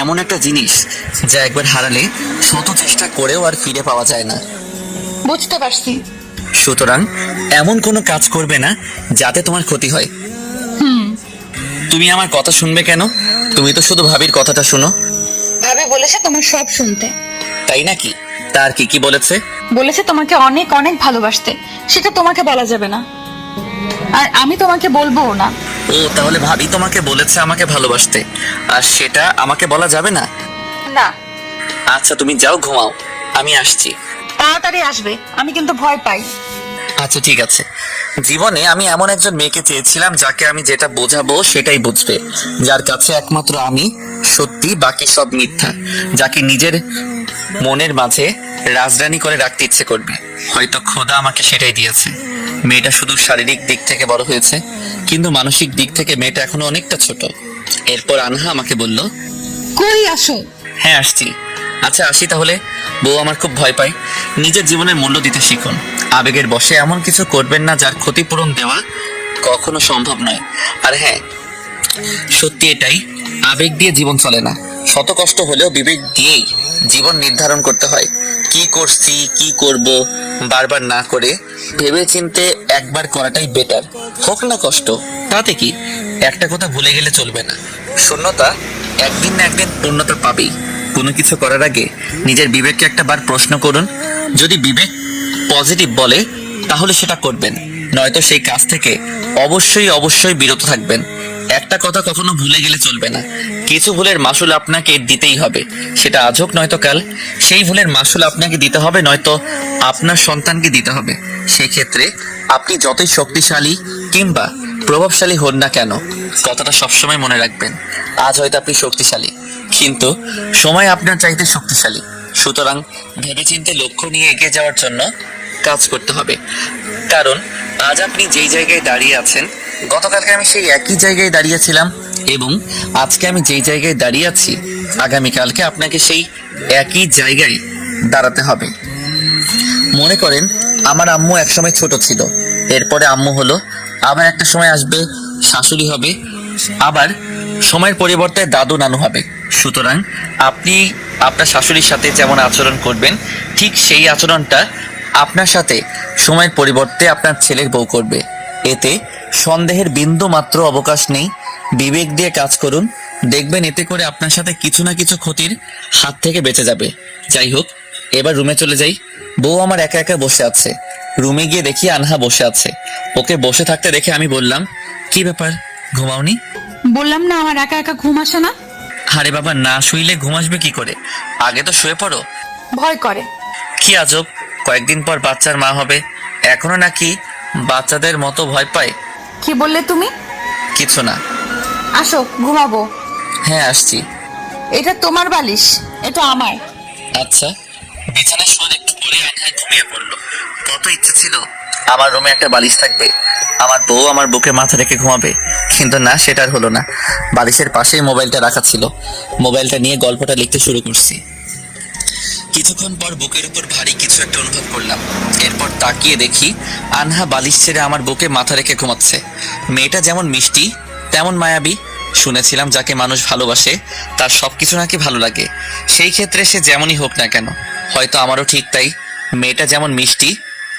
এমন একটা জিনিস যা একবার হারালে শত চেষ্টা করেও আর ফিরে পাওয়া যায় না। বুঝতে পারছি। সুতরাং এমন কোনো কাজ করবে না যাতে তোমার ক্ষতি হয়। তুমি আমার কথা শুনবে কেন? তুমি তো শুধু ভাবির কথাটা শুনো। ভাবি বলেছে তোমার সব শুনতে। তাই নাকি? তার কি কি বলেছে? বলেছে তোমাকে অনেক অনেক ভালোবাসতে, সেটা তোমাকে বলা যাবে না, আর আমি তোমাকে বলবোও না। ও, তাহলে ভাবি তোমাকে বলেছে আমাকে ভালোবাসতে, আর সেটা আমাকে বলা যাবে না? না। আচ্ছা, তুমি যাও, ঘুমাও, আমি আসছি। তাড়াতাড়ি আসবে, আমি কিন্তু ভয় পাই। আচ্ছা, ঠিক আছে। জীবনে আমি এমন একজন মেয়েকে চেয়েছিলাম যাকে আমি যেটা বোঝাবো সেটাই বুঝবে, যার কাছে একমাত্র আমি সত্যি, বাকি সব মিথ্যা, যাকে নিজের মনের মাঝে রাজরানী করে রাখতে ইচ্ছে করবে। হয়তো খোদা আমাকে সেটাই দিয়েছে। মেয়েটা শুধু শারীরিক দিক থেকে বড় হয়েছে, কিন্তু মানসিক দিক থেকে মেয়েটা এখনো অনেকটা ছোট। এরপর আনহা আমাকে বলল, কই আসো? হ্যাঁ, আসছি। আচ্ছা, আসি তাহলে। বউ আমার খুব ভয় পায়। নিজের জীবনের মূল্য দিতে শিখুন। আবেগের বশে এমন কিছু করবেন না যার ক্ষতিপূরণ দেওয়া কখনো সম্ভব নয়। আর হ্যাঁ, সত্যি এটাই, আবেগ দিয়ে জীবন চলে না। শত কষ্ট হলেও বিবেক দিয়েই জীবন নির্ধারণ করতে হয়। কি করছি, কি করব, বারবার না করে ভেবে চিনতে একবার করাটাই বেটার। হোক না কষ্ট, তাতে কি? একটা কথা ভুলে গেলে চলবে না, শূন্যতা একদিন না একদিন পূর্ণতা পাবেই। কোনো কিছু করার আগে নিজের বিবেককে একটা বার প্রশ্ন করুন। যদি বিবেক পজিটিভ বলে তাহলে সেটা করবেন, নয়তো সেই কাজ থেকে অবশ্যই অবশ্যই বিরত থাকবেন। একটা কথা কখনো ভুলে গেলে চলবে না, কিছু ভুলের মাসুল আপনাকে দিতেই হবে। সেটা আজ হোক নয়তো কাল, সেই ভুলের মাসুল আপনাকে দিতে হবে, নয়তো আপনার সন্তানকে দিতে হবে। সেক্ষেত্রে আপনি যতই শক্তিশালী কিংবা প্রভাবশালী হন না কেন, কথাটা সবসময় মনে রাখবেন, আজ হয়তো আপনি শক্তিশালী, কিন্তু সময় আপনার চাইতে শক্তিশালী। সুতরাং ভেবেচিন্তে লক্ষ্য নিয়ে এগিয়ে যাওয়ার জন্য কাজ করতে হবে। কারণ আজ আপনি যেই জায়গায় দাঁড়িয়ে আছেন, গতকালকে আমি সেই একই জায়গায় দাঁড়িয়েছিলাম, এবং আজকে আমি যেই জায়গায় দাঁড়িয়ে আছি, আগামীকালকে আপনাকে সেই একই জায়গায় দাঁড়াতে হবে। মনে করেন আমার আম্মু একসময় ছোট ছিল, এরপরে আম্মু হলো, আবার একটা সময় আসবে শাশুড়ি হবে, আবার সময়ের পরিবর্তে দাদু নানু হবে। সুতরাং আপনি আপনার শাশুড়ির সাথে যেমন আচরণ করবেন, ঠিক সেই আচরণটা আপনার সাথে সময়ের পরিবর্তে আপনার ছেলের বউ করবে। এতে সন্দেহের বিন্দু মাত্র অবকাশ নেই। বিবেক দিয়ে কাজ করুন, দেখবেন এতে করে আপনার সাথে কিছু না কিছু ক্ষতির হাত থেকে বেঁচে যাবে। যাই হোক, এবার রুমে চলে যাই। বউ আমার একা একা বসে আছে। রুমে গিয়ে দেখি আনহা বসে আছে। ওকে বসে থাকতে দেখে আমি বললাম, কি ব্যাপার, ঘুমাওনি? বললাম না আমার একা একা ঘুম আসে না। আরে বাবা, না শুইলে ঘুম আসবে কি করে? আগে তো শুয়ে পড়ো। ভয় করে। কি আজব, কয়েকদিন পর বাচ্চার মা হবে, এখনো নাকি বাচ্চাদের মতো ভয় পায়? কি বললে তুমি? কিছু না। আসো ঘুমাবো। হ্যাঁ, আসছি। এটা তোমার বালিশ, এটা আমার। আচ্ছা। বিছানায় শোয়ার একটু পরে আনহা ঘুমিয়ে পড়লো। কত ইচ্ছে ছিল আমার রুমে একটা বালিশ থাকবে, আমার বউ আমার বুকে মাথা রেখে ঘুমাবে, কিন্তু না, সেটা আর হলো না। বালিশের পাশেই মোবাইলটা রাখা ছিল। মোবাইলটা নিয়ে গল্পটা লিখতে শুরু করছি। কিছুক্ষণ পর বুকের উপর ভারী কিছু একটা অনুভব করলাম। এরপর তাকিয়ে দেখি আনহা বালিশ ছেড়ে আমার বুকে মাথা রেখে ঘুমাচ্ছে। মেয়েটা যেমন মিষ্টি তেমন মায়াবী। শুনেছিলাম যাকে মানুষ ভালোবাসে তার সবকিছু নাকি ভালো লাগে, সেই ক্ষেত্রে সে যেমনই হোক না কেন। হয়তো আমারও ঠিক তাই, মেয়েটা যেমন মিষ্টি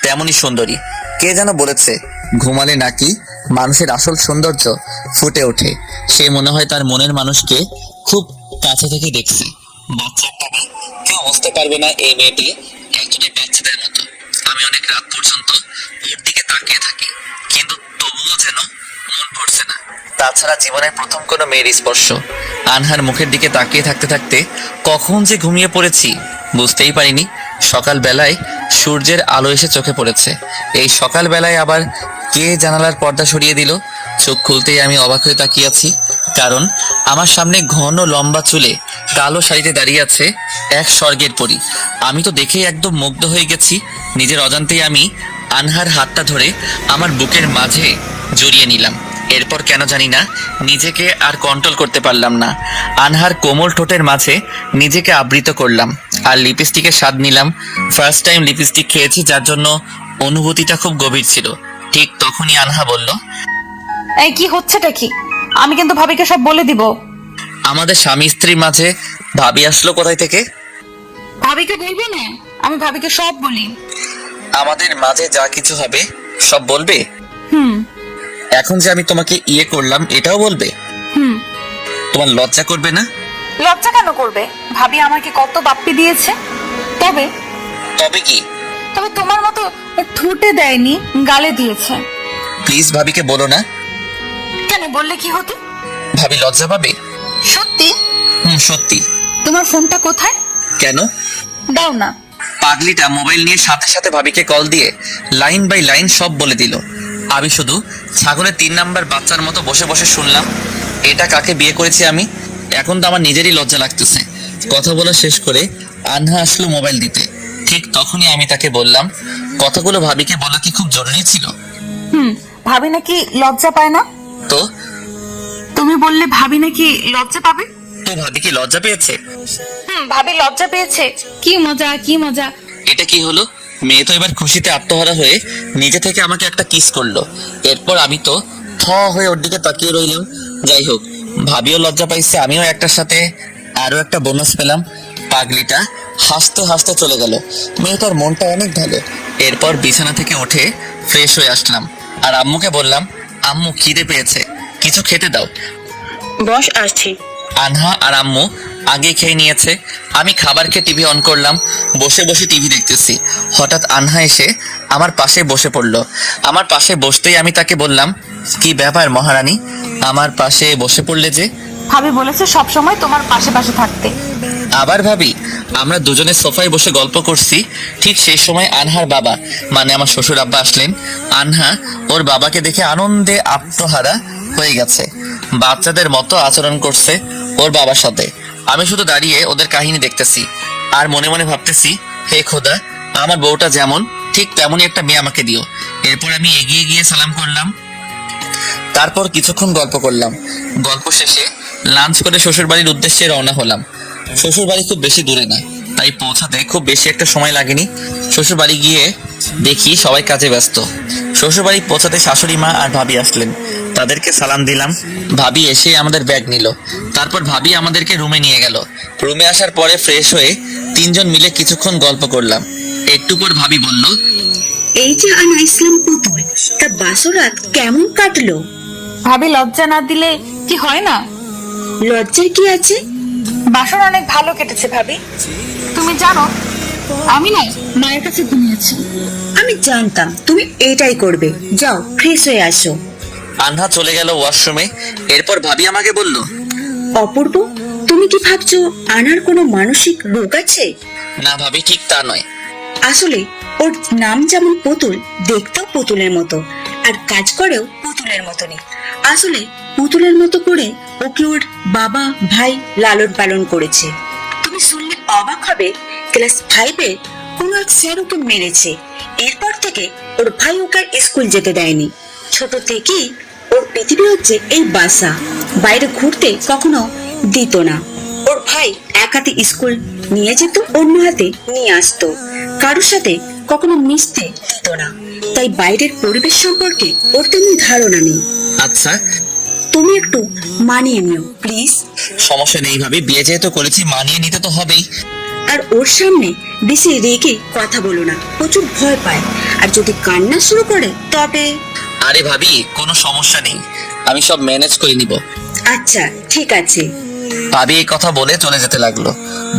তেমনই সুন্দরী। কে যেন বলেছে, ঘুমালে নাকি মানুষের আসল সৌন্দর্য ফুটে ওঠে। সে মনে হয় তার মনের মানুষকে খুব কাছে থেকে দেখছে। বাচ্চার টাকা কেউ বুঝতে পারবে না এই মেয়েটি এতটাই বাচ্চাদের মতো। আমি অনেক রাত পর্যন্ত ওর দিকে তাকিয়ে থাকি, কিন্তু তবুও যেন মন ভরছে না। তাছাড়া জীবনের প্রথম কোনো মেয়ের স্পর্শ। আনহার মুখের দিকে তাকিয়ে থাকতে থাকতে কখন যে ঘুমিয়ে পড়েছি বুঝতেই পারিনি। সকাল বেলায় সূর্যের আলো এসে চোখে পড়েছে। এই সকাল বেলায় আবার কে জানালার পর্দা সরিয়ে দিল? চোখ খুলতেই আমি অবাক হয়ে তাকিয়ে আছি, কারণ আমার সামনে ঘন লম্বা চুলে কালো শাড়িতে দাঁড়িয়ে আছে এক স্বর্গের পরী। আমি তো দেখেই একদম মুগ্ধ হয়ে গেছি। নিজের অজান্তেই আমি আনহার হাতটা ধরে আমার বুকের মাঝে জড়িয়ে নিলাম। এরপর কেন জানি না নিজেকে আর কন্ট্রোল করতে পারলাম না। আনহার কোমল ঠোঁটের মাঝে নিজেকে আবৃত করলাম আর লিপস্টিকের স্বাদ নিলাম। ফার্স্ট টাইম লিপস্টিক খেয়েছি, যার জন্য অনুভূতিটা খুব গভীর ছিল। ঠিক তখনই আনহা বলল, এই কি হচ্ছেটা কি? আমি কিন্তু ভাবিকে সব বলে দিব। আমাদের স্বামী স্ত্রীর মাঝে ভাবি আসলো কোথায় থেকে? ভাবিকে বলবো না, আমি ভাবিকে সব বলি। আমাদের মাঝে যা কিছু হবে সব বলবে? হুম এখন যে আমি তোমাকে ইয়ে করলাম এটাও বলবে? হুম। তোমার লজ্জা করবে না? লজ্জা কেন করবে? ভাবি আমাকে কত বাপ্পি দিয়েছে। তবে তবে কি? তবে তোমার মতো ঠোঁটে দেয়নি, গালে দিয়েছে। প্লিজ ভাবিকে বলো না। কেন? বললে কি হতো? ভাবি লজ্জা পাবে। সত্যি? সত্যি। তোমার ফোনটা কোথায়? কেন? দাও না। পাগলিটা মোবাইল নিয়ে সাথে সাথে ভাবিকে কল দিয়ে লাইন বাই লাইন সব বলে দিল। আমি শুধু ছাগলের 3 নাম্বার বাচ্চার মতো বসে বসে শুনলাম। এটা কাকে বিয়ে করেছি আমি? এখন তো আমার নিজেরই লজ্জা লাগতেছে। কথা বলা শেষ করে আনহা আসলো মোবাইল দিতে। ঠিক তখনই আমি তাকে বললাম, কথাগুলো ভাবিকে বলা কি খুব জরুরি ছিল? ভাবি নাকি লজ্জা পায় না? তো তুমি বললে ভাবি নাকি লজ্জা পাবে। তো ভাবি কি লজ্জা পেয়েছে? ভাবি লজ্জা পেয়েছে। কি মজা, কি মজা। এটা কি হলো? মেয়ে তো এবার খুশিতে আত্মহারা হয়ে নিজে থেকে আমাকে একটা কিস করলো। এরপর আমি তো থ হয়ে ওর দিকে তাকিয়ে রইলাম। যাই হোক, ভাবিও লজ্জা পাইছে, আমিও একটার সাথে আরো একটা বোনাস পেলাম। পাগলিটা হাসতে হাসতে চলে গেল। মেয়েটার মনটা অনেক ভালো। এরপর বিছানা থেকে উঠে ফ্রেশ হয়ে আসলাম আর আম্মুকে বললাম, আম্মু খিদে পেয়েছে, কিছু খেতে দাও। বস, আসছি। আনহা আর আম্মু আগে খেয়ে নিয়েছে। আমি খাবার খেয়ে টিভি অন করলাম। বসে বসে টিভি দেখতেছি। হঠাৎ আনহা এসে আমার পাশে বসে পড়লো। আমার পাশে বসতেই আমি তাকে বললাম, কি ব্যাপার মহারানী, আমার পাশে বসে পড়লে যে? ভাবি বলেছে সব সময় তোমার পাশে পাশে থাকতে। আবার ভাবি? আমরা দুজনে সোফায় বসে গল্প করছি। ঠিক সেই সময় আনহার বাবা, মানে আমার শ্বশুর আব্বা আসলেন। আনহা ওর বাবাকে দেখে আনন্দে আত্মহারা হয়ে গেছে। বাচ্চাদের মতো আচরণ করছে ওর বাবার সাথে। আমি শুধু দাঁড়িয়ে ওদের কাহিনী দেখতেছি আর মনে মনে ভাবতেছি, হে খোদা, আমার বউটা যেমন ঠিক তেমনই একটা মেয়ে আমাকে দিও। এরপর আমি এগিয়ে গিয়ে সালাম করলাম। তারপর কিছুক্ষণ গল্প করলাম। গল্প শেষে লাঞ্চ করে শ্বশুর বাড়ির উদ্দেশ্যে রওনা হলাম। শ্বশুর বাড়ি খুব বেশি দূরে না, তাই পৌঁছাতে খুব বেশি একটা সময় লাগেনি। শ্বশুর বাড়ি গিয়ে দেখি সবাই কাজে ব্যস্ত। শ্বশুর বাড়ি পৌঁছাতে শাশুড়ি মা আর ভাবি আসলেন। তাদেরকে সালাম দিলাম। ভাবি এসে আমাদের ব্যাগ নিল। তারপর ভাবি আমাদেরকে রুমে নিয়ে গেল। রুমে আসার পরে ফ্রেশ হয়ে 3 জন মিলে কিছুক্ষণ গল্প করলাম। একটু পর ভাবি বলল, এই যে আনা ইসলাম পুতুল, তা বাসরাত কেমন কাটলো? ভাবি লজ্জা না দিলে কি হয় না? লজ্জার কি আছে? বাসর অনেক ভালো কেটেছে ভাবি। তুমি জানো আমি না মায়ের কাছে ঘুমিয়েছি। আমি জানতাম তুমি এটাই করবে। যাও ফ্রেশ হয়ে আসো। আনহা চলে গেল ওয়াশরুমে। এরপর ভাবি আমাকে বলল, অপূর্ব, তুমি কি ভাবছো আনার কোনো মানসিক রোগ আছে? না ভাবি, ঠিক তা নয়। আসলে ওর নাম যেমন পুতুল, দেখতেও পুতুলের মতো, আর কাজ করেও পুতুলের মতনই। আসলে পুতুলের মতো করে ওকে ওর বাবা ভাই লালন পালন করেছে। তুমি শুনলে অবাক হবে, ক্লাস 5-এ কোনো এক স্যার ওকে মেরেছে। এরপর থেকে ওর ভাই ওকে আর স্কুল যেতে দেয়নি। ছোট থেকেই ওর পৃথিবী হচ্ছে এই বাসা, বাইরে ঘুরতে কখনো দিত না। ওর ভাই এক হাতে স্কুল নিয়ে যেত, অন্য হাতে নিয়ে আসতো। কারোর সাথে কখনো মিশতে দিত না, তাই বাইরের পরিবেশ সম্পর্কে ওর তেমন ধারণা নেই। আচ্ছা, তুমি একটু মানিয়ে নিও প্লিজ। সমস্যা নেই ভাবি, বিয়ে যেহেতু করেছি মানিয়ে নিতে তো হবেই। আর ওর সামনে বেশি রেগে কথা বলো না, প্রচুর ভয় পায়। আর যদি কান্না শুরু করে তবে। আরে ভাবি, কোনো সমস্যা নেই, আমি সব ম্যানেজ করে নিব। আচ্ছা ঠিক আছে। ভাবি এই কথা বলে চলে যেতে লাগলো।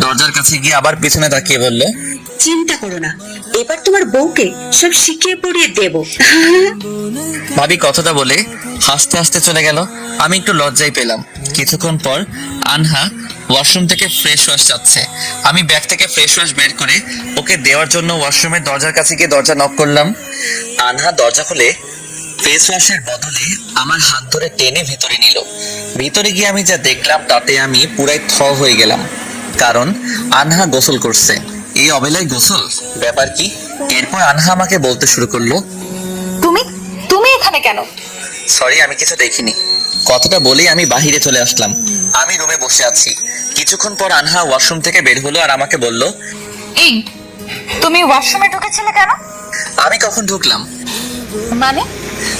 দরজার কাছে গিয়ে আবার পিছনে তাকিয়ে বলল, চিন্তা করো না, এবার তোমার বউকে সব শিখিয়ে পড়িয়ে দেব। ভাবি কথাটা বলে হাসতে হাসতে চলে গেল। আমি একটু লজ্জাই পেলাম। কিছুক্ষণ পর আনহা ওয়াশরুম থেকে ফ্রেশ ওয়াশ যাচ্ছে। আমি ব্যাগ থেকে ফ্রেশ ওয়াশ বের করে ওকে দেওয়ার জন্য ওয়াশরুমের দরজার কাছে গিয়ে দরজা নক করলাম। আনহা দরজা খুলে ফেস ওয়াশের বদলে আমার হাত ধরে টেনে ভিতরে নিল। ভিতরে গিয়ে আমি যা দেখলাম তাতে আমি পুরাই থ হয়ে গেলাম, কারণ আনহা গোসল করছে। এই অবেলায় গোসল, ব্যাপার কি? এরপর আনহা আমাকে বলতে শুরু করলো, তুমি তুমি এখানে কেন? সরি আমি কিছু দেখিনি। কথাটা বলেই আমি বাহিরে চলে আসলাম। আমি রুমে বসে আছি। কিছুক্ষণ পর আনহা ওয়াশরুম থেকে বের হলো আর আমাকে বলল, এই তুমি ওয়াশরুমে ঢুকেছিলে কেন? আমি কখন ঢুকলাম? মানে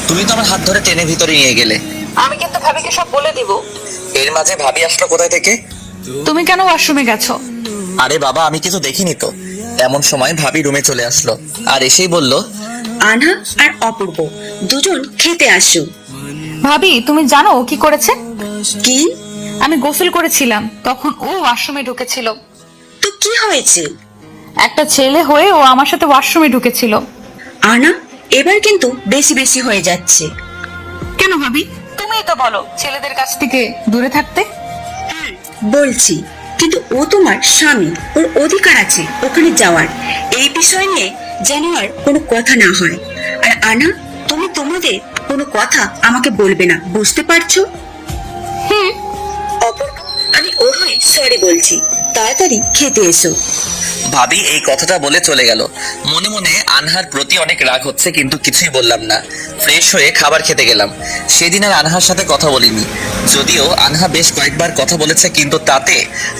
তুমি তো আমার হাত ধরে টেনে ভিতরে নিয়ে গেলে। আমি কিন্তু ভাবিকে সব বলে দিব। এর মাঝে ভাবি আসলো কোথায় থেকে? তুমি কেন ওয়াশরুমে গেছো? আরে বাবা আমি কিছু দেখিনি তো। এমন সময় ভাবি রুমে চলে আসলো আর এসেই বলল, আনহা আর অপূর্ব দুজন খেতে আসো। ভাবি তুমি জানো ও কি করেছে? কি? আমি গোসল করেছিলাম তখন ও ওয়াশরুমে ঢুকেছিল। তো কি হয়েছে? একটা ছেলে হয়ে ও আমার সাথে ওয়াশরুমে ঢুকেছিল। আনা, এবার কিন্তু বেশি বেশি হয়ে যাচ্ছে। কেন ভাবি? তুমিই তো বলো ছেলেদের কাছ থেকে দূরে থাকতে। বলছি, কিন্তু ও তোমার স্বামী, ওর অধিকার আছে ওখানে যাওয়ার। এই বিষয় নিয়ে যেন আর কোনো কথা না হয়। আর আনা, তুমি তোমাদের কোনো কথা আমাকে বলবে না, বুঝতে পারছো? অপূর্ব, আমি ওর হয়ে সরি বলছি। তাড়াতাড়ি খেতে এসো। ভাবি এই কথাটা বলে চলে গেল। মনে মনে আনহার প্রতি অনেক রাগ হচ্ছে কিন্তু কিছুই বললাম না। ফ্রেশ হয়ে খাবার খেতে গেলাম। সেদিন আর আনহার সাথে কথা বলিনি। যদিও আনহা বেশ কয়েকবার কথা বলেছে কিন্তু তাতে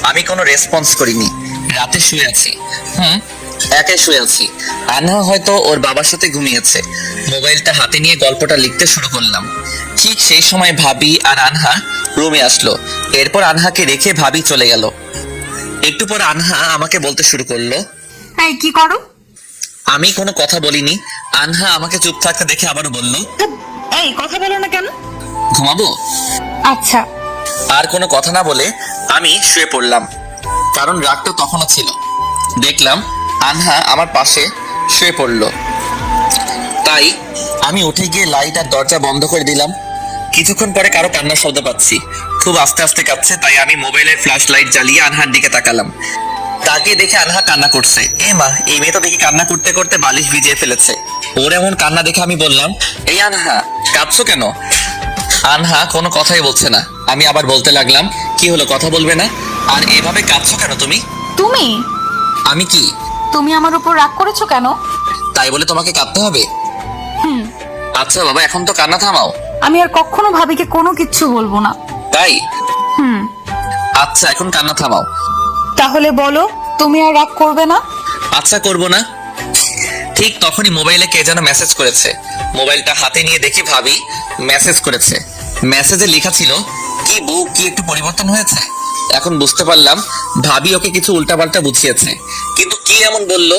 আমি কোনো রেসপন্স করিনি। রাতে শুয়ে আছি। একাই শুয়ে আছি। আনহা হয়তো ওর বাবার সাথে ঘুমিয়েছে। মোবাইলটা হাতে নিয়ে গল্পটা লিখতে শুরু করলাম। ঠিক সেই সময় ভাবি আর আনহা রুমে আসলো। এরপর আনহাকে রেখে ভাবি চলে গেল। একটু পর আনহা আমাকে বলতে শুরু করলো, এই কি করো? আমি কোনো কথা বলিনি। আনহা আমাকে চুপ থাকতে দেখে আবারও বলল, এই কথা বলো না কেন? ঘুমাবো? আচ্ছা। আর কোনো কথা না বলে আমি শুয়ে পড়লাম, কারণ রাগ তো তখনও ছিল। দেখলাম আনহা আমার পাশে শুয়ে পড়ল, তাই আমি উঠে গিয়ে লাইট আর দরজা বন্ধ করে দিলাম। কিছুক্ষণ পরে কারো কান্নার শব্দ পাচ্ছি। খুব আস্তে আস্তে কাঁপছে, তাই আমি মোবাইলের ফ্ল্যাশ লাইট জ্বালিয়ে আনহার দিকে তাকালাম। তাকে দেখে আনহা কান্না করছে। এ মা, এই মেয়ে তো দেখি কান্না করতে করতে বালিশ ভিজিয়ে ফেলেছে। ওর এমন কান্না দেখে আমি বললাম, এই আনহা কাঁদছো কেন? আনহা কোনো কথাই বলছে না। আমি আবার বলতে লাগলাম, কি হলো কথা বলবে না? আর এভাবে কাঁদছো কেন তুমি? তুমি আমি কি? তুমি আমার উপর রাগ করেছো কেন? তাই বলে তোমাকে কাঁদতে হবে? আচ্ছা বাবা, এখন তো কান্না থামাও। আমি আর কখনো ভাবিকে কোনো কিচ্ছু বলবো না। তাই? হুম। আচ্ছা এখন কান্না থামাও। তাহলে বলো তুমি আর রাগ করবে না? আচ্ছা করব না। ঠিক তখনই মোবাইলে কে যেন মেসেজ করেছে। মোবাইলটা হাতে নিয়ে দেখি ভাবি মেসেজ করেছে। মেসেজে লেখা ছিল, কি বউ কি একটু পরিবর্তন হয়েছে? এখন বুঝতে পারলাম ভাবি ওকে কিছু উল্টাপাল্টা বুঝিয়েছে। কিন্তু কি এমন বলল?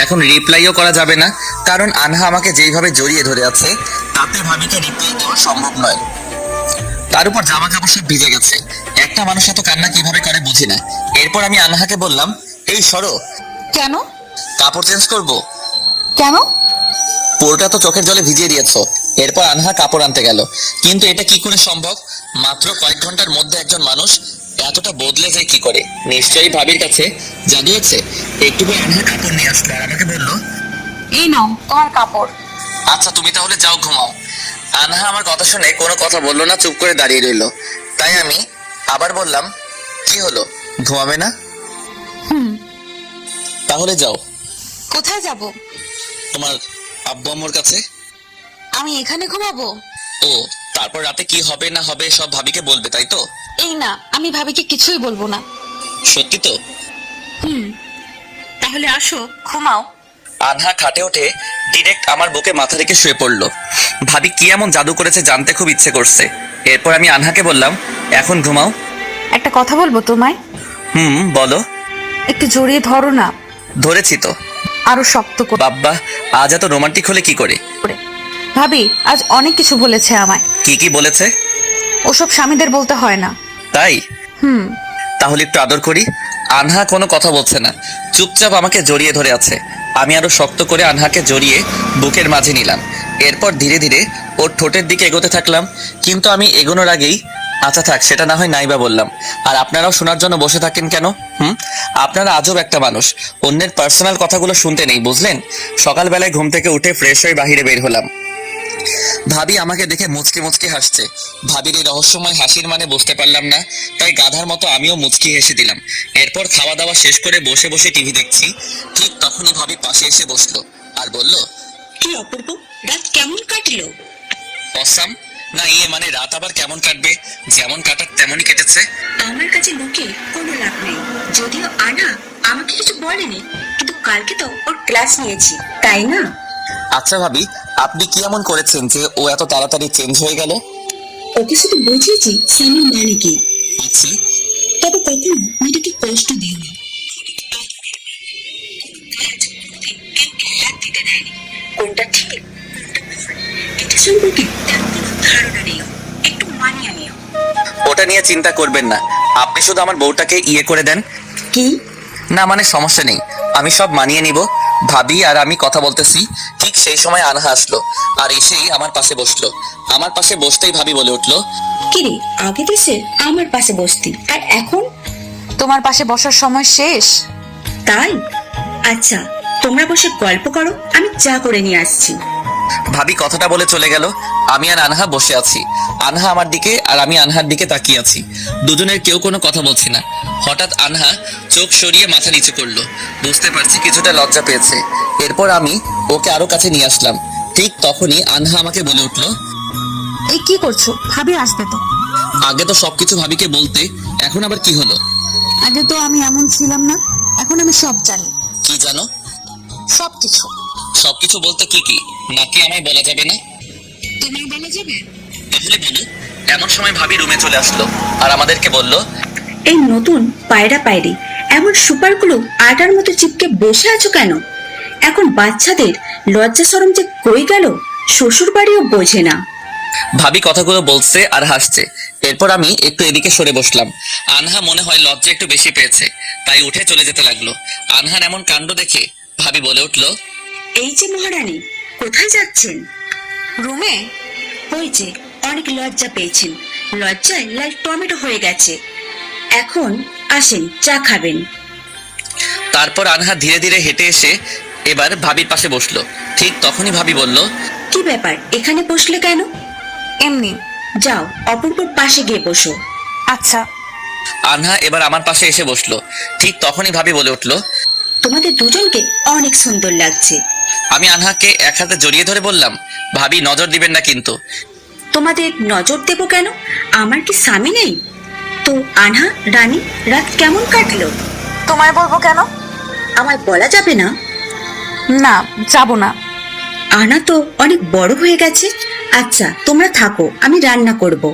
এখন রিপ্লাইও করা যাবে না, কারণ আনহা আমাকে যেইভাবে জড়িয়ে ধরে আছে তাতে ভাবিকে রিপ্লাই দেওয়া সম্ভব নয়। তার উপর জামা কাপড় সব ভিজে গেছে। একটা মানুষ এত কান্না কিভাবে করে বুঝি না। এরপর আমি আনহাকে বললাম, এই সরো, কেন? কাপড় চেঞ্জ করবো। কেন? পুরোটা তো চোখের জলে ভিজিয়ে দিয়েছো। এরপর আনহা কাপড় আনতে গেল। কিন্তু এটা কি করে সম্ভব? মাত্র কয়েক ঘন্টার মধ্যে একজন মানুষ এতটা বদলে যায় কি করে? নিশ্চয়ই ভাবির কাছে জাদু আছে। একটু পর আনহা কাপড় নিয়ে আসলো আর আমাকে বলল, এই নাও তোমার কাপড়। আচ্ছা তুমি তাহলে যাও ঘুমাও। আনহা আমার কথা শুনে কোনো কথা বললো না, চুপ করে দাঁড়িয়ে রইলো। তাই আমি আবার বললাম, কি হলো, ঘুমাবে না? তাহলে যাও। কোথায় যাব? তোমার আব্বু আম্মুর কাছে। আমি এখানে ঘুমাবো? ও, তারপর রাতে কি হবে না হবে সব ভাবিকে বলবে, তাই তো? এই না, আমি ভাবিকে কিছুই বলবো না। সত্যি তো? তাহলে আসো ঘুমাও। আনহা খাটে ওঠে ডিরেক্ট আমার বুকে মাথা রেখে শুয়ে পড়লো। ভাবি কি এমন জাদু করেছে জানতে খুব ইচ্ছে করছে। এরপর আমি আনহাকে বললাম, এখন ঘুমাও। একটা কথা বলবো তোমায়। বলো। একটু জড়িয়ে ধরো না। ধরেছি তো। আরো শক্ত করে। বাব্বা, আজ এত রোমান্টিক হলে কি করে? ভাবি আজ অনেক কিছু বলেছে আমায়। কি কি বলেছে? ওসব স্বামীদের বলতে হয় না। তাই? তাহলে একটু আদর করি। আনহা কোনো কথা বলছে না, চুপচাপ আমাকে জড়িয়ে ধরে আছে। আমি আরো শক্ত করে আনহাকে জড়িয়ে বুকের মাঝে নিলাম। এরপর ধীরে ধীরে ওর ঠোঁটের দিকে এগোতে থাকলাম। কিন্তু আমি এগোনোর আগেই, আচ্ছা থাক, সেটা না হয় নাইবা বললাম। আর আপনারাও শোনার জন্য বসে থাকেন কেন? আপনারা আজব একটা মানুষ, অন্যের পার্সোনাল কথাগুলো শুনতে নেই, বুঝলেন? সকালবেলায় ঘুম থেকে উঠে ফ্রেশ হয়ে বাহিরে বের হলাম। ভাবি আমাকে দেখে মুচকি মুচকি হাসছে। ভাবির এই রহস্যময় হাসির মানে বুঝতে পারলাম না, তাই গাধার মতো আমিও মুচকি হেসে দিলাম। এরপর খাওয়া দাওয়া শেষ করে বসে বসে টিভি দেখছি। ঠিক তখনই ভাবি পাশে এসে বসলো। আর বলল, কি অপূর্ব, রাত কেমন কাটলো? অসাম। না মানে রাত আবার কেমন কাটবে, যেমন কাটার তেমনই কেটেছে। আমার কাছে লুকিয়ে কোনো লাভ নেই। যদিও আনা আমাকে কিছু বলেনি, কিন্তু কালকে তো ওর ক্লাস নিয়েছি, তাই না? আচ্ছা ভাবি, আপনি কি এমন করেছেন যে ও এত তাড়াতাড়ি চেঞ্জ হয়ে গেল? ওকে শুধু বুঝিয়েছি স্বামীর মানে কি। আচ্ছা, তবে কখনো মেয়েটাকে কষ্ট দিও না। হাত দিতে দেয়নি। কোনটা ঠিক কোনটা ভুল এটা সম্পর্কে তেমন কোনো ধারণা নেই ওর। একটু মানিয়ে নিও। ওটা নিয়ে চিন্তা করবেন না, আপনি শুধু আমার বউটাকে ইয়ে করে দেন। কি? না মানে সমস্যা নেই, আমি সব মানিয়ে নিব। ভাবি আর আমি কথা বলতেছি, ঠিক সেই সময় আনহা আসলো আর এসেই আমার পাশে বসলো। আমার পাশে বসতেই ভাবি বলে উঠলো, কিরে, আগে দেশে আমার পাশে বসতি আর এখন? তোমার পাশে বসার সময় শেষ। তাই? আচ্ছা, তোমরা বসে গল্প করো, আমি চা করে নিয়ে আসছি। ভাবি কথাটা বলে চলে গেল। আমি আর আনহা বসে আছি, আনহা আমার দিকে আর আমি আনহার দিকে তাকিয়ে আছি। দুজনের কেউ কোনো কথা বলছি না। হঠাৎ আনহা চোখ সরিয়ে মাথা নিচু করলো, বুঝতে পারছি কিছুটা লজ্জা পেয়েছে। এরপর আমি ওকে আরো কাছে নিয়ে আসলাম। ঠিক তখনই আনহা আমাকে বলে উঠলো, এই কি করছো? ভাবি আসবে তো। আগে তো সবকিছু ভাবিকে বলতে, এখন আবার কি হলো? আগে তো আমি এমন ছিলাম না, এখন আমি সব জানি। কি জানো? সবকিছু। সবকিছু বলতে কি কি, নাকি আমায় বলা যাবে না? তোমার বলা যাবে? তাহলে বলো। এমন সময় ভাবি রুমে চলে আসলো আর আমাদেরকে বলল, এই নতুন পায়রা পায়রি এমন সুপারগুলো আটার মতো চিপকে বসে আছো কেন? এখন বাচ্চাদের লজ্জা শরম যে কই গেল, শ্বশুর বাড়িও বোঝে না। ভাবি কথাগুলো বলছে আর হাসছে। এরপর আমি একটু এদিকে সরে বসলাম। আনহা মনে হয় লজ্জা একটু বেশি পেয়েছে, তাই উঠে চলে যেতে লাগলো। আনহার এমন কাণ্ড দেখে ভাবি বলে উঠলো, এই যে মহারানী, কোথায় যাচ্ছেন? রুমে। ওই যে অনেক লজ্জা পেয়েছেন, লজ্জায় লাল টমেটো হয়ে গেছে। এখন আসেন, চা খাবেন। তারপর আনহা ধীরে ধীরে হেঁটে এসে এবার ভাবির পাশে বসলো। ঠিক তখনই ভাবি বলল, কি ব্যাপার, এখানে বসলে কেন? এমনি। যাও অপূর্বর পাশে গিয়ে বসো। আচ্ছা। আনহা এবার আমার পাশে এসে বসলো। ঠিক তখনই ভাবি বলে উঠলো, তোমাদের দুজনকে অনেক সুন্দর লাগছে। আমি আনহাকে এক হাতে জড়িয়ে ধরে বললাম, ভাবি নজর দিবেন না কিন্তু। তোমাদের নজর দেব কেন? আমার কি স্বামী নেই? তো আনহা রানী, রাত কেমন কাটলো? তোমায় বলবো কেন? আমায় বলা যাবে না? না, যাবো না। আনা তো অনেক বড় হয়ে গেছে। আচ্ছা, তোমরা থাকো, আমি রান্না করব।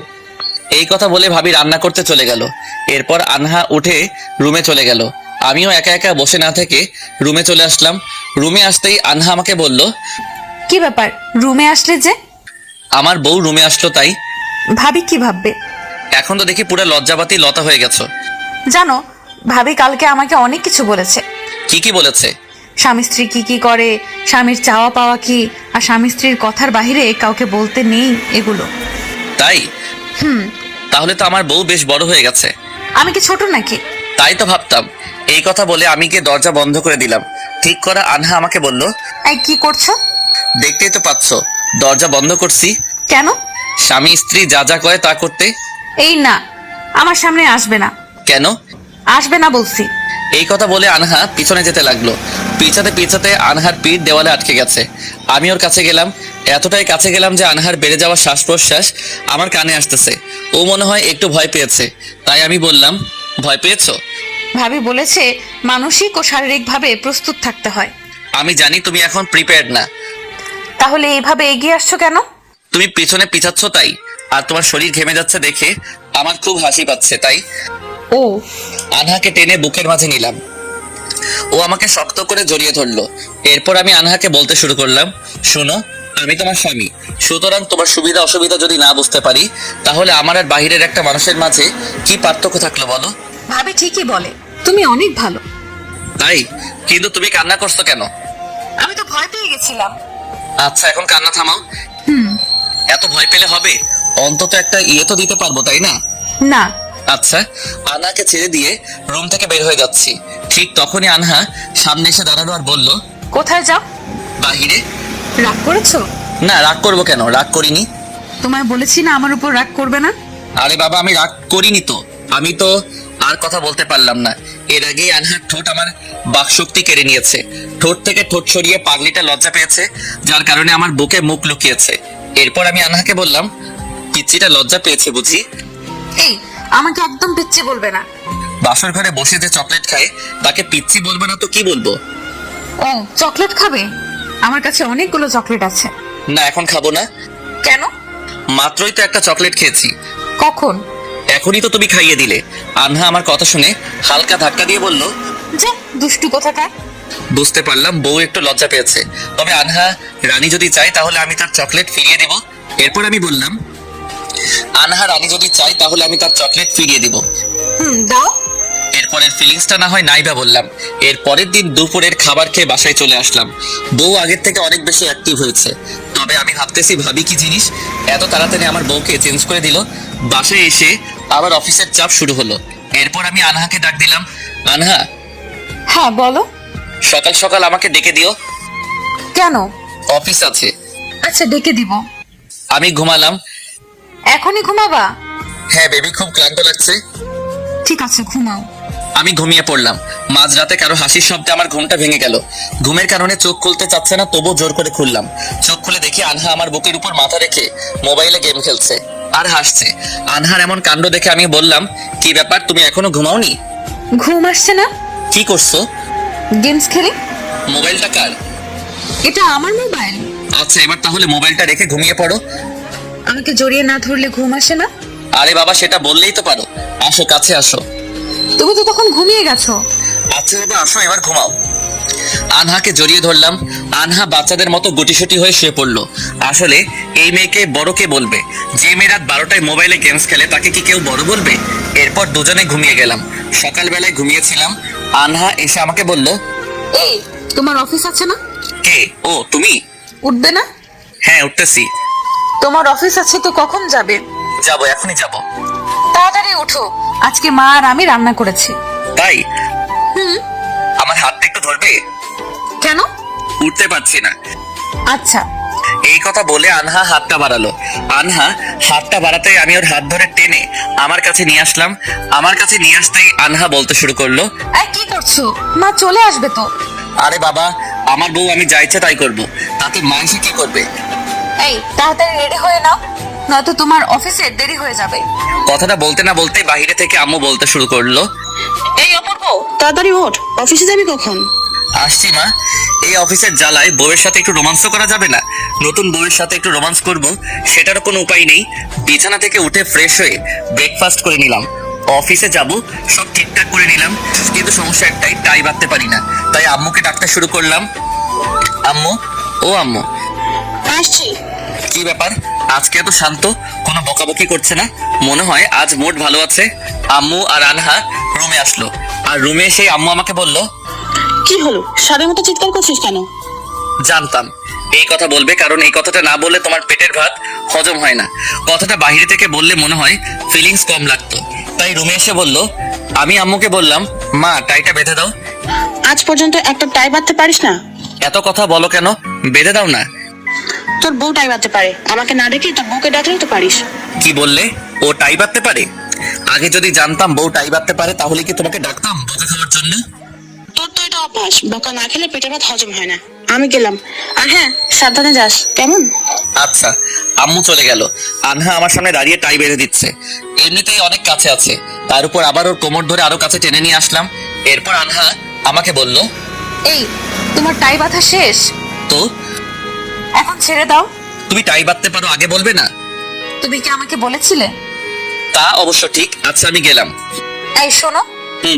এই কথা বলে ভাবি রান্না করতে চলে গেল। এরপর আনহা উঠে রুমে চলে গেল। আমিও একা একা বসে না থেকে রুমে চলে আসলাম। রুমে আসতেই আনহা আমাকে বলল, কি ব্যাপার, রুমে আসলে যে? আমার বউ রুমে আসলো তাই। ভাবি কি ভাববে? এখন তো দেখি পুরো লজ্জাবাতি লতা হয়ে গেছো। জানো, ভাবি কালকে আমাকে অনেক কিছু বলেছে। কি কি বলেছে? স্বামী স্ত্রী কি কি করে, স্বামীর চাওয়া পাওয়া কি, আর স্বামী স্ত্রীর কথার বাহিরে কাউকে বলতে নেই এগুলো। তাই? তাহলে তো আমার বউ বেশ বড় হয়ে গেছে। আমি কি ছোট নাকি? তাই তো ভাবতাম। এই কথা বলে আমি গিয়ে দরজা বন্ধ করে দিলাম। ঠিক করা আনহা আমাকে বলল, এই কি করছো? দেখতেই তো পাচ্ছ, দরজা বন্ধ করছি। কেন? স্বামী স্ত্রী যা যা করে তা করতে। এই না, আমার সামনে আসবে না। কেন? আসবে না বলছি। এই কথা বলে আনহা পিছনে যেতে লাগলো। পিছাতে পিছাতে আনহার পিঠ দেওয়ালে আটকে গেছে। আমি ওর কাছে গেলাম, এতটাই কাছে গেলাম যে আনহার বেড়ে যাওয়া শ্বাস প্রশ্বাস আমার কানে আসতেছে। ও মনে হয় একটু ভয় পেয়েছে, তাই আমি বললাম, ভয় পেয়েছো? ভাবি বলেছে মানসিক ও শারীরিকভাবে প্রস্তুত থাকতে হয়। আমি জানি তুমি এখন প্রিপেয়ার্ড না। তাহলে এইভাবে এগিয়ে আসছো কেন? তুমি পিছনে পিছাচ্ছ তাই, আর তোমার শরীর ঘেমে যাচ্ছে দেখে আমার খুব হাসি পাচ্ছে তাই। ও। আনহাকে টেনে বুকের মাঝে নিলাম। ও আমাকে শক্ত করে জড়িয়ে ধরলো। এরপর আমি আনহাকে বলতে শুরু করলাম, শোনো, আমি তোমার স্বামী, সুতরাং তোমার সুবিধা অসুবিধা যদি না বুঝতে পারি, তাহলে আমার আর বাহিরের একটা মানুষের মাঝে কি পার্থক্য থাকলো বলো? ভাবি ঠিকই বলে, তুমি অনেক ভালো। তাই? কিন্তু তুমি কান্না করছো কেন? আমি তো ভয় পেয়ে গেছিলাম। আচ্ছা, এখন কান্না থামাও। এত ভয় পেলে হবে? অন্তত একটা ইয়ে তো দিতে পারবো তাই না? না। আচ্ছা, আনহাকে ছেড়ে দিয়ে রুম থেকে বের হয়ে যাচ্ছি। ঠিক তখনই আনহা সামনে এসে দাঁড়ালো আর বলল, কোথায় যাও? বাহিরে। রাগ করেছো? না, রাগ করবো কেন, রাগ করিনি। তোমায় বলেছি না আমার উপর রাগ করবে না। আরে বাবা, আমি রাগ করিনি তো। আমি তো আর কথা বলতে পারলাম না। এর আগেই আনহার ঠোঁট আমার বাকশক্তি কেড়ে নিয়েছে। ঠোঁট থেকে ঠোঁট সরিয়ে পাগলিটা লজ্জা পেয়েছে, যার কারণে আমার বুকে মুখ লুকিয়েছে। এরপর আমি আনহাকে বললাম, পিচ্চিটা লজ্জা পেয়েছে বুঝি? এই, আমাকে একদম পিচ্ছি বলবে না। বাসর ঘরে বসে যে চকলেট খায় তাকে পিচ্চি বলবো না তো কি বলবো? ও, চকলেট খাবে? আমার কাছে অনেকগুলো চকলেট আছে। না, এখন খাবো না। কেন? মাত্রই তো একটা চকলেট খেয়েছি। কখন? এখনই তো তুমি খাইয়ে দিলে। আনহা আমার কথা শুনে হালকা ধাক্কা দিয়ে বলল, যা, দুষ্টু কোথাকার। বুঝতে পারলাম বউ একটু লজ্জা পেয়েছে। তবে আনহা রানী যদি চায় তাহলে আমি তার চকলেট ফিরিয়ে দেব। এরপর আমি বললাম, আনহা রানী যদি চায় তাহলে আমি তার চকলেট ফিরিয়ে দিব। দাও। এরপরের ফিলিংসটা না হয় নাইবা বললাম। এর পরের দিন দুপুরের খাবার খেয়ে বাসায় চলে আসলাম। বউ আগের থেকে অনেক বেশি অ্যাক্টিভ হয়েছে। তবে আমি ভাবতেছি, ভাবি কি জিনিস এত তাড়াতাড়ি আমার বউকে চেঞ্জ করে দিল। বাসায় এসে আবার অফিসের চাপ শুরু হলো। এরপর আমি আনহাকে ডাক দিলাম, আনহা হ্যাঁ বলো। সকাল সকাল আমাকে ডেকে দিও। কেন? অফিস আছে। আচ্ছা, ডেকে দিব। আমি ঘুমালাম। এখনই ঘুমাবা? হ্যাঁ বেবি, খুব ক্লান্ত লাগছে। ঠিক আছে, ঘুমাও। আমি ঘুমিয়ে পড়লাম। মাঝরাতে কারো হাসির শব্দে আমার ঘুমটা ভেঙে গেল। ঘুমের কারণে চোখ খুলতে চাচ্ছে না, তবু জোর করে খুললাম। চোখ খুলে দেখি আনহা আমার বুকের উপর মাথা রেখে মোবাইলে গেম খেলছে আর হাসছে। আনহার এমন কাণ্ড দেখে আমি বললাম, কি ব্যাপার, তুমি এখনো ঘুমাওনি? ঘুম আসছে না? কি করছো? গেমস খেলি। মোবাইলটা কার? এটা আমার মোবাইল। আচ্ছা, এবার তাহলে মোবাইলটা রেখে ঘুমিয়ে পড়ো। আমাকে জড়িয়ে না ধরলে ঘুম আসে না? আরে বাবা, সেটা বললেই তো পারো। আসো, কাছে আসো। তুমি তো তখন ঘুমিয়ে গেছো। আচ্ছা বাবা, আসো, এবার ঘুমাও। আনহাকে জড়িয়ে ধরলাম। আনহা বাচ্চাদের মতো গুটিসুটি হয়ে শুয়ে পড়লো। আসলে এই মেয়েকে বড় কে বলবে? যে মেয়ে রাত 12টায় মোবাইলে গেমস খেলে তাকে কি কেউ বড় বলবে? এরপর দুজনে ঘুমিয়ে গেলাম। সকালবেলায় ঘুমিয়েছিলাম। আনহা এসে আমাকে বলল, এই, তোমার অফিস আছে না? কে? ও তুমি? উঠবে না? হ্যাঁ, উঠতেছি। তোমার অফিস আছে তো কখন যাবে? যাবো, এখনই যাবো। তাড়াতাড়ি উঠো, আজকে মা আর আমি রান্না করেছি। তাই? আমার হাতটা একটু ধরবে? কেন? উঠতে পারছি না। আচ্ছা। এই কথা বলে আনহা হাতটা বাড়ালো। আনহা হাতটা বাড়াতেই আমি ওর হাত ধরে টেনে আমার কাছে নিয়ে আসলাম। আমার কাছে নিয়ে আসতেই আনহা বলতে শুরু করলো, এই কি করছো? মা চলে আসবে তো। আরে বাবা, আমার বউ, আমি যা ইচ্ছে তাই করবো, তাতে মা এসে কি করবে? এই, তাড়াতাড়ি রেডি হয়ে নাও, নয়তো তোমার অফিসে দেরি হয়ে যাবে। কথাটা বলতে না বলতে বাইরে থেকে আম্মু বলতে শুরু করলো, এই অপূর্ব, তাড়াতাড়ি ওঠ, অফিসে যাবি কখন? আসছি মা। এই অফিসের জ্বালায় বউয়ের সাথে একটু রোমান্সও করা যাবে না? নতুন বউয়ের সাথে একটু রোমান্স করব, সেটারও কোনো উপায় নেই। বিছানা থেকে উঠে ফ্রেশ হয়ে ব্রেকফাস্ট করে নিলাম। অফিসে যাব, সব ঠিকঠাক করে নিলাম, কিন্তু সমস্যা একটাই, টাই বাঁধতে পারি না। তাই আম্মুকে ডাকতে শুরু করলাম, আম্মু, ও আম্মু। আসছি। কি ব্যাপার, আজকে এত শান্ত, কোনো বকাবকি করছে না? মনে হয় আজ মুড ভালো আছে। আম্মু আর আনহা রুমে আসলো, আর রুমে এসে আম্মু আমাকে বলল, কি হলো, সারের মতো চিৎকার করছিস কেন? জানতাম এই কথা বলবে, কারণ এই কথাটা না বললে তোমার পেটের ভাত হজম হয় না। কথাটা বাইরে থেকে বললে মনে হয় ফিলিংস কম লাগতো। তাই রুমে এসে বলল, আমি আম্মুকে বললাম, মা টাইটা বেঁধে দাও। আজ পর্যন্ত একটা টাই বাঁধতে পারিস না? এত কথা বলো কেন, বেঁধে দাও না। তোর বউ টাই বাঁধতে পারে, আমাকে না ডেকে তোর বউকে ডাকলেই তো পারিস। কি বললে? ও টাই বাঁধতে পারে? আগে যদি জানতাম বউ টাই বাঁধতে পারে তাহলে কি তোমাকে ডাকতাম বকা খাওয়ার জন্য? তোর তো এটা অভ্যাস, বকা না খেলে পেটের ভাত হজম হয় না। আমি গেলাম, আর হ্যাঁ, সাবধানে যাস, কেমন? আচ্ছা। আম্মু চলে গেল। আনহা আমার সামনে দাঁড়িয়ে টাই বেঁধে দিচ্ছে। এমনিতেই অনেক কাছে আছে, তার উপর আবার ওর কোমর ধরে আরো কাছে টেনে নিয়ে আসলাম। এরপর আনহা আমাকে বলল, এই, তোমার টাই বাঁধা শেষ তো এখন ছেড়ে দাও। তুমি টাই বাঁধতে পারো, আগে বলবে না? তুমি কি আমাকে বলেছিলে? তা অবশ্য ঠিক। আচ্ছা, আমি গেলাম। এই শোনো,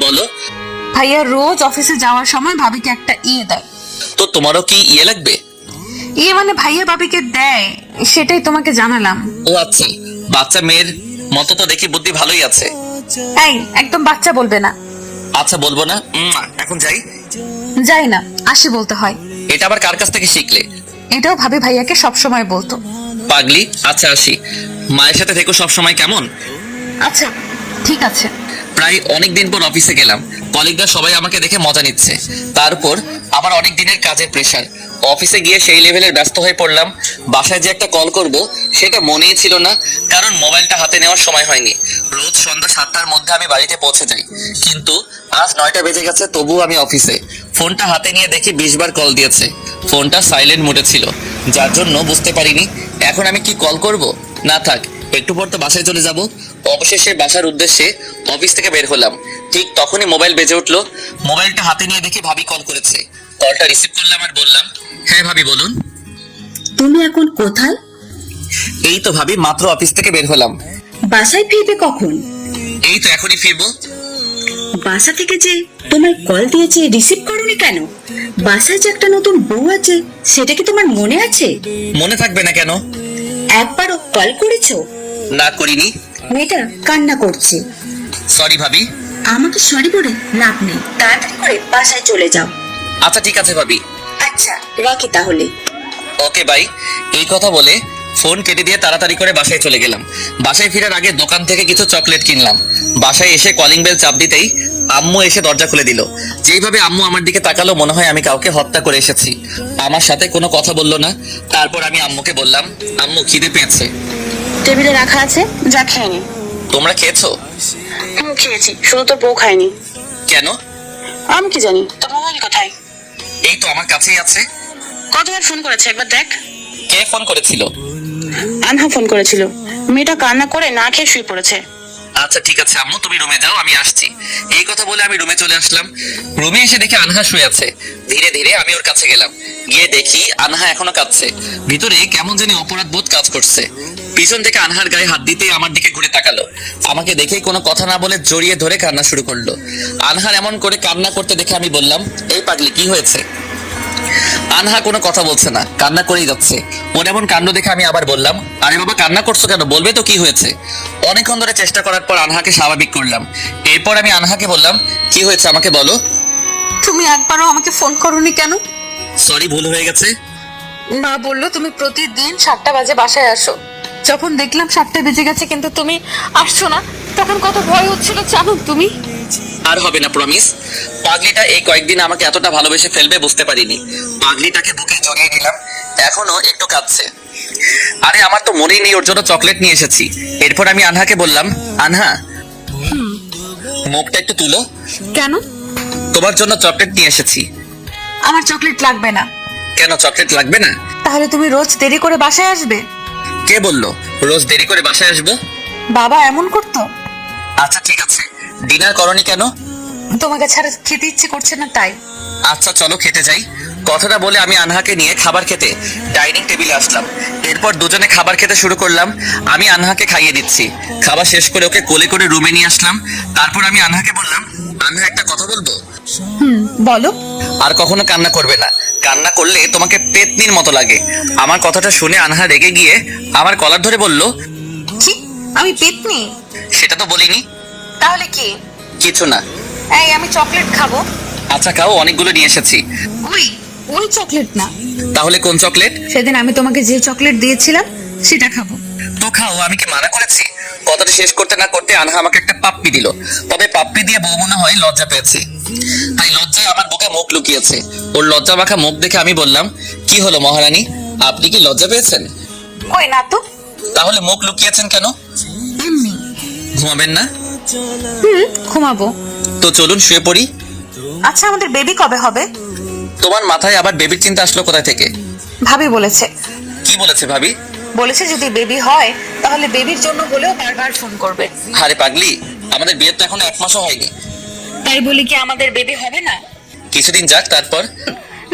বলো। ভাইয়া রোজ অফিসে যাওয়ার সময় ভাবিকে একটা ইয়ে দেয়। তো তোমারও কি ইয়ে লাগবে? ইয়ে মানে ভাইয়া ভাবিকে দেয়, সেটাই তোমাকে জানালাম। ও আচ্ছা, বাচ্চা মেয়ের মতো তো দেখি বুদ্ধি ভালোই আছে। এই, একদম বাচ্চা বলবে না। আচ্ছা, বলবো না। এখন যাই। যাই না, আসি বলতে হয়। এটা আবার কার কাছ থেকে শিখলে? এটাও ভাবি ভাইয়াকে সবসময় বলতো। পাগলি। আচ্ছা, আসি। মায়ের সাথে থেকো সব সময়, কেমন? আচ্ছা, ঠিক আছে। প্রায় অনেকদিন পর অফিসে গেলাম। কলিগরা সবাই আমাকে দেখে মজা নিচ্ছে। তারপর আমার অনেক দিনের কাজের প্রেশার। অফিসে গিয়ে সেই লেভেলের ব্যস্ত হয়ে পড়লাম, বাসায় যে একটা কল করব সেটা মনেই ছিল না, কারণ মোবাইলটা হাতে নেওয়ার সময় হয়নি। রোজ সন্ধ্যা 7টার মধ্যে আমি বাড়িতে পৌঁছে যাই, কিন্তু আজ 9টা বেজে গেছে, তবুও আমি অফিসে। ফোনটা হাতে নিয়ে দেখি 20 বার কল দিয়েছে। ফোনটা সাইলেন্ট মোডে ছিল, যার জন্য বুঝতে পারিনি। এখন আমি কি কল করব? না থাক, একটু পর তো বাসায় চলে যাব। অবশেষে বাসার উদ্দেশ্যে অফিস থেকে বের হলাম। ঠিক তখনই মোবাইল বেজে উঠলো। মোবাইলটা হাতে নিয়ে দেখি ভাবি কল করেছে। কলটা রিসিভ করলাম আর বললাম, হ্যাঁ ভাবি বলুন। তুমি এখন কোথায়? এই তো ভাবি, মাত্র অফিস থেকে বের হলাম। বাসায় ফিরবে কখন? এই তো এখনই ফিরবো। বাসা থেকে যে তোমার কল দিয়েছে, রিসিভ করোনি কেন? বাসায় যে একটা নতুন বউ আছে, সেটা কি তোমার মনে আছে? মনে থাকবে না কেন? একবারও কল করেছো? না করিনি। মেয়েটা কান্না করছে। সরি ভাবি। আমাকে সরি বলে লাভ নেই, তাড়াতাড়ি করে বাসায় চলে যাও। আচ্ছা ঠিক আছে ভাবি। আচ্ছা রাখি তাহলে। Okay bye. এই কথা বলে ফোন কেটে দিয়ে তাড়াতাড়ি করে বাসায় চলে গেলাম। বাসায় ফেরার আগে দোকান থেকে কিছু চকলেট কিনলাম। বাসায় এসে কলিং বেল চাপ দিতেই আম্মু এসে দরজা খুলে দিল। যেইভাবে আম্মু আমার দিকে তাকালো, মনে হয় আমি কাউকে হত্যা করে এসেছি। আমার সাথে কোনো কথা বললো না। তারপর আমি আম্মুকে বললাম, আম্মু খিদে পেয়েছে। টেবিলে রাখা আছে, যা খেয়ে নি। তোমরা খেয়েছো? খেয়েছি, শুধু তোর বউ খায়নি। কেন? আমি কি জানি। তোর মোবাইল কোথায়? এই তো আমার কাছেই আছে। কতবার ফোন করেছে, একবার দেখ। কে ফোন করেছিল? আনহা ফোন করেছিল। মেয়েটা কান্না করে না খেয়ে শুয়ে পড়েছে। আচ্ছা ঠিক আছে আম্মু, তুমি রুমে যাও, আমি আসছি। এই কথা বলে আমি রুমে চলে আসলাম। রুমে এসে দেখি আনহা শুয়ে আছে। ধীরে ধীরে আমি ওর কাছে গেলাম। গিয়ে দেখি আনহা এখনো কাঁদছে। ভিতরে কেমন জানি অপরাধ বোধ কাজ করছে। পিছন থেকে আনহার গায়ে হাত দিতেই আমার দিকে ঘুরে তাকালো। আমাকে দেখেই কোনো কথা না বলে জড়িয়ে ধরে কান্না শুরু করলো। আনহার এমন করে কান্না করতে দেখে আমি বললাম, এই পাগলি কি হয়েছে? আনহা কোনো কথা বলছে না, কান্না করেই যাচ্ছে। ওর এমন কাণ্ড দেখে আমি আবার বললাম, আরে বাবা কান্না করছো কেন, বলবে তো কি হয়েছে। অনেকক্ষণ ধরে চেষ্টা করার পর আনহাকে স্বাভাবিক করলাম। এরপর আমি আনহাকে বললাম, কি হয়েছে আমাকে বলো। তুমি একবারও আমাকে ফোন করোনি কেন? সরি, ভুল হয়ে গেছে। মা বললো তুমি প্রতিদিন 7টা বাজে বাসায় আসো। যখন দেখলাম 7টা বেজে গেছে কিন্তু তুমি আসছো না, তখন কত ভয় হচ্ছিল জানো তুমি। আর হবে না প্রমিস। পাগলিটা এই কয়েকদিন আমাকে এতটা ভালোবেসে ফেলবে বুঝতে পারিনি। পাগলিটাকে বুকে জড়িয়ে নিলাম, এখনো একটু কাঁদছে। আরে আমার তো মনেই নেই ওর জন্য চকলেট নিয়ে এসেছি। এরপর আমি আনহাকে বললাম, আনহা মুখটা একটু তুলো। কেন? তোমার জন্য চকলেট নিয়ে এসেছি। আমার চকলেট লাগবে না। কেন চকলেট লাগবে না? তাহলে তুমি রোজ দেরি করে বাসায় আসবে? কে বললো রোজ দেরি করে বাসায় আসবো? বাবা এমন করতো। আচ্ছা ঠিক আছে, ডিনার করনি কেন? তোমাকে ছাড়া খেতে ইচ্ছে করছে না তাই। আচ্ছা চলো খেতে যাই। কথাটা বলে আমি আনহাকে নিয়ে খাবার খেতে ডাইনিং টেবিলে আসলাম। এরপর দুজনে খাবার খেতে শুরু করলাম। আমি আনহাকে খাইয়ে দিচ্ছি। খাবার শেষ করে ওকে কোলে করে রুমে নিয়ে আসলাম। তারপর আমি আনহাকে বললাম, আনহা একটা কথা বলবো? বলো। আর কখনো কান্না করবে না। কান্না করলে তোমাকে পেতনির মতো লাগে। আমার কথাটা শুনে আনহা রেগে গিয়ে আমার কলার ধরে বলল, কি? আমি পেতনি? সেটা তো বলিনি। তাহলে কি? কিছু না। এই আমি চকলেট খাবো। আচ্ছা খাও, অনেকগুলো নিয়ে এসেছি। ওই ওই চকলেট না। তাহলে কোন চকলেট? সেদিন আমি তোমাকে যে চকলেট দিয়েছিলাম সেটা খাবো। তো খাও, আমি কি মানা করেছি? কথাটা শেষ করতে না করতে আনহা আমাকে একটা পাপ্পি দিল। তবে পাপ্পি দিয়ে বউ মনে হয় লজ্জা পেয়েছে, তাই লজ্জায় আমার বুকে মুখ লুকিয়েছে। ওর লজ্জা মাখা মুখ দেখে আমি বললাম, কি হলো মহারানী, আপনি কি লজ্জা পেয়েছেন? কই না তো। তাহলে মুখ লুকিয়েছেন কেন? এমনি। ঘুমাবেন না? ঘুমাবো। তো চলুন শুয়ে পড়ি। আচ্ছা আমাদের বেবি কবে হবে? তোমার মাথায় আবার বেবির চিন্তা আসলো কোথায় থেকে? ভাবি বলেছে। কি বলেছে ভাবি? বলেছে যদি বেবি হয় তাহলে বেবির জন্য হলেও বারবার ফোন করবে। আরে পাগলি, আমাদের বিয়ের তো এখনো 1 মাসও হয়নি। তাই বলি কি আমাদের বেবি হবে না? কিছুদিন যাক তারপর।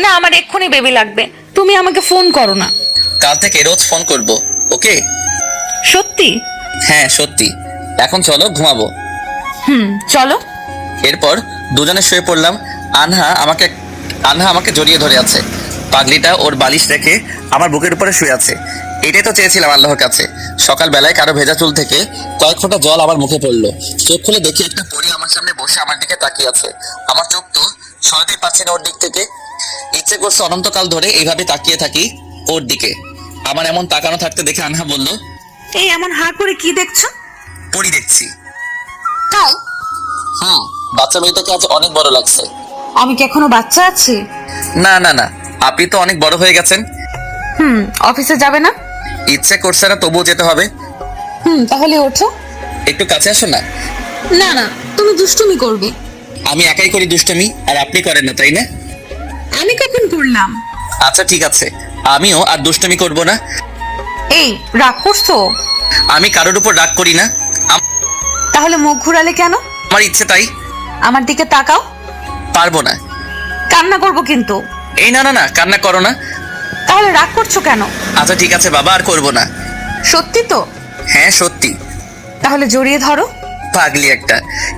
না আমার এক্ষুনি বেবি লাগবে, তুমি আমাকে ফোন করো না। কাল থেকে রোজ ফোন করব, ওকে? সত্যি? হ্যাঁ সত্যি। এখন চলো ঘুমাবো। চলো। এরপর দুজনে শুয়ে পড়লাম। আনহা আমাকে জড়িয়ে ধরে আছে। পাগলিটা ওর বালিশ রেখে আমার বুকের উপরে শুয়ে আছে। এটাই তো চেয়েছিলাম আল্লাহর কাছে। সকালবেলায় কারো ভেজা চুল থেকে কয়েক ফোঁটা জল আমার মুখে পড়লো। চোখ খুলে দেখি একটা পরী আমার সামনে বসে আমার দিকে তাকিয়ে আছে। আমার চোখ তো সরাতেই পারছি না ওর দিক থেকে। ইচ্ছে করছে অনন্তকাল ধরে এইভাবে তাকিয়ে থাকি ওর দিকে। আমার এমন তাকানো থাকতে দেখে আনহা বলল, এই এমন হাঁ করে কি দেখছো? পরী দেখছি। তাই? বাচ্চা মেয়েটাকে আজ অনেক বড় লাগছে। আমি কি এখনো বাচ্চা আছি? না না না, আপনি তো অনেক বড় হয়ে গেছেন। অফিসে যাবে না? ইচ্ছে করছে না, তবুও যেতে হবে। তাহলে ওঠো। একটু কাছে আসো না। না না, তুমি দুষ্টুমি করবে। আমি একাই করি দুষ্টুমি, আর আপনি করেন না, তাই না? আমি কখন করলাম? আচ্ছা ঠিক আছে, আমিও আর দুষ্টুমি করব না। এই, রাগ করছো? আমি কারোর উপর রাগ করি না, তাহলে মুখ ঘুরালে কেন? আমার ইচ্ছে তাই। আমার দিকে তাকাও। পারবো না। কান্না করবো কিন্তু। এই না না না, কান্না করো না। তাহলে রাগ করছো কেন? আচ্ছা ঠিক আছে বাবা, আর করবো না। সত্যি তো? হ্যাঁ সত্যি। তাহলে জড়িয়ে ধরো। পাগলি একটা।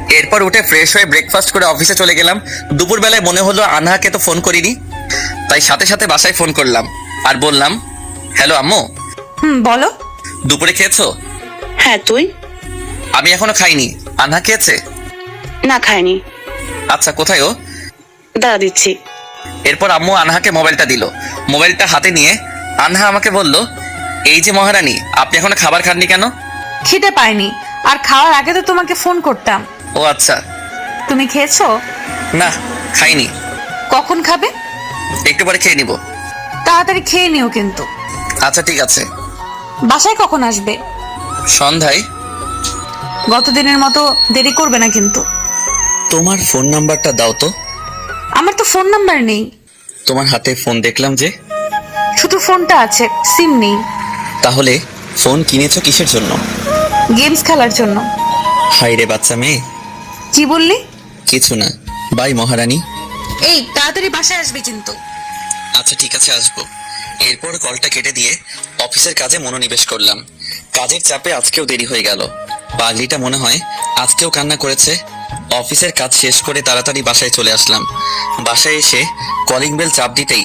এরপর উঠে ফ্রেশ হয়ে ব্রেকফাস্ট করে অফিসে চলে গেলাম। দুপুরবেলায় মনে হলো আনহাকে তো ফোন করিনি, তাই সাথে সাথে বাসায় ফোন করলাম আর বললাম, হ্যালো আম্মু, বলো। দুপুরে খেয়েছো? হ্যাঁ, তুই? আমি এখনো খাইনি। আনহা খেয়েছে? না, খাইনি। আচ্ছা, কোথায় ও? দাঁড়া দিচ্ছি। এরপর আম্মু আনহাকে মোবাইলটা দিল। মোবাইলটা হাতে নিয়ে আনহা আমাকে বলল, এই যে মহারানী, আপনি এখনো খাবার খাননি কেন? খিদে পাইনি, আর খাওয়ার আগে তো তোমাকে ফোন করতাম। ও আচ্ছা। তুমি খেয়েছো? না, খাইনি। কখন খাবে? একটু পরে খেয়ে নিব। তাড়াতাড়ি খেয়ে নিও কিন্তু। আচ্ছা ঠিক আছে। বাসায় কখন আসবে? সন্ধ্যায়। গতদিনের মতো দেরি করবে না কিন্তু। তোমার ফোন নাম্বারটা দাও তো। আমার তো ফোন নাম্বার নেই। তোমার হাতে ফোন দেখলাম যে। শুধু ফোনটা আছে, সিম নেই। তাহলে ফোন কিনেছো কিসের জন্য? গেমস খেলার জন্য। হাই রে বাচ্চা মেয়ে। কি বললি? কিছু না। বাই মহারানী। এই, তাড়াতাড়ি বাসায় আসবে কিন্তু। আচ্ছা ঠিক আছে, আসবো। এরপর কলটা কেটে দিয়ে অফিসের কাজে মনোনিবেশ করলাম। কাজের চাপে আজকেও দেরি হয়ে গেল। পাগলিটা মনে হয় আজকেও কান্না করেছে। অফিসের কাজ শেষ করে তাড়াতাড়ি বাসায় চলে আসলাম। বাসায় এসে কলিং বেল চাপ দিতেই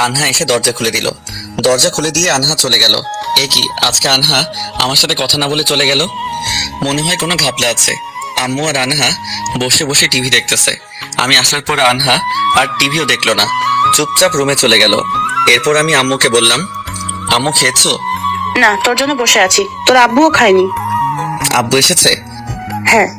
আনহা এসে দরজা খুলে দিল। দরজা খুলে দিয়ে আনহা চলে গেল। এ কি, আজকে আনহা আমার সাথে কথা না বলে চলে গেল? মনে হয় কোনো ঘাপলা আছে। আম্মু আর আনহা বসে বসে টিভি দেখতেছে। আমি আসার পর আনহা আর টিভিও দেখলো না, চুপচাপ রুমে চলে গেল। এরপর আমি আম্মুকে বললাম, আম্মু খেয়েছো? না, তোর জন্য বসে আছি। তোর আব্বুও খায়নি। আব্বু এসেছে? হ্যাঁ।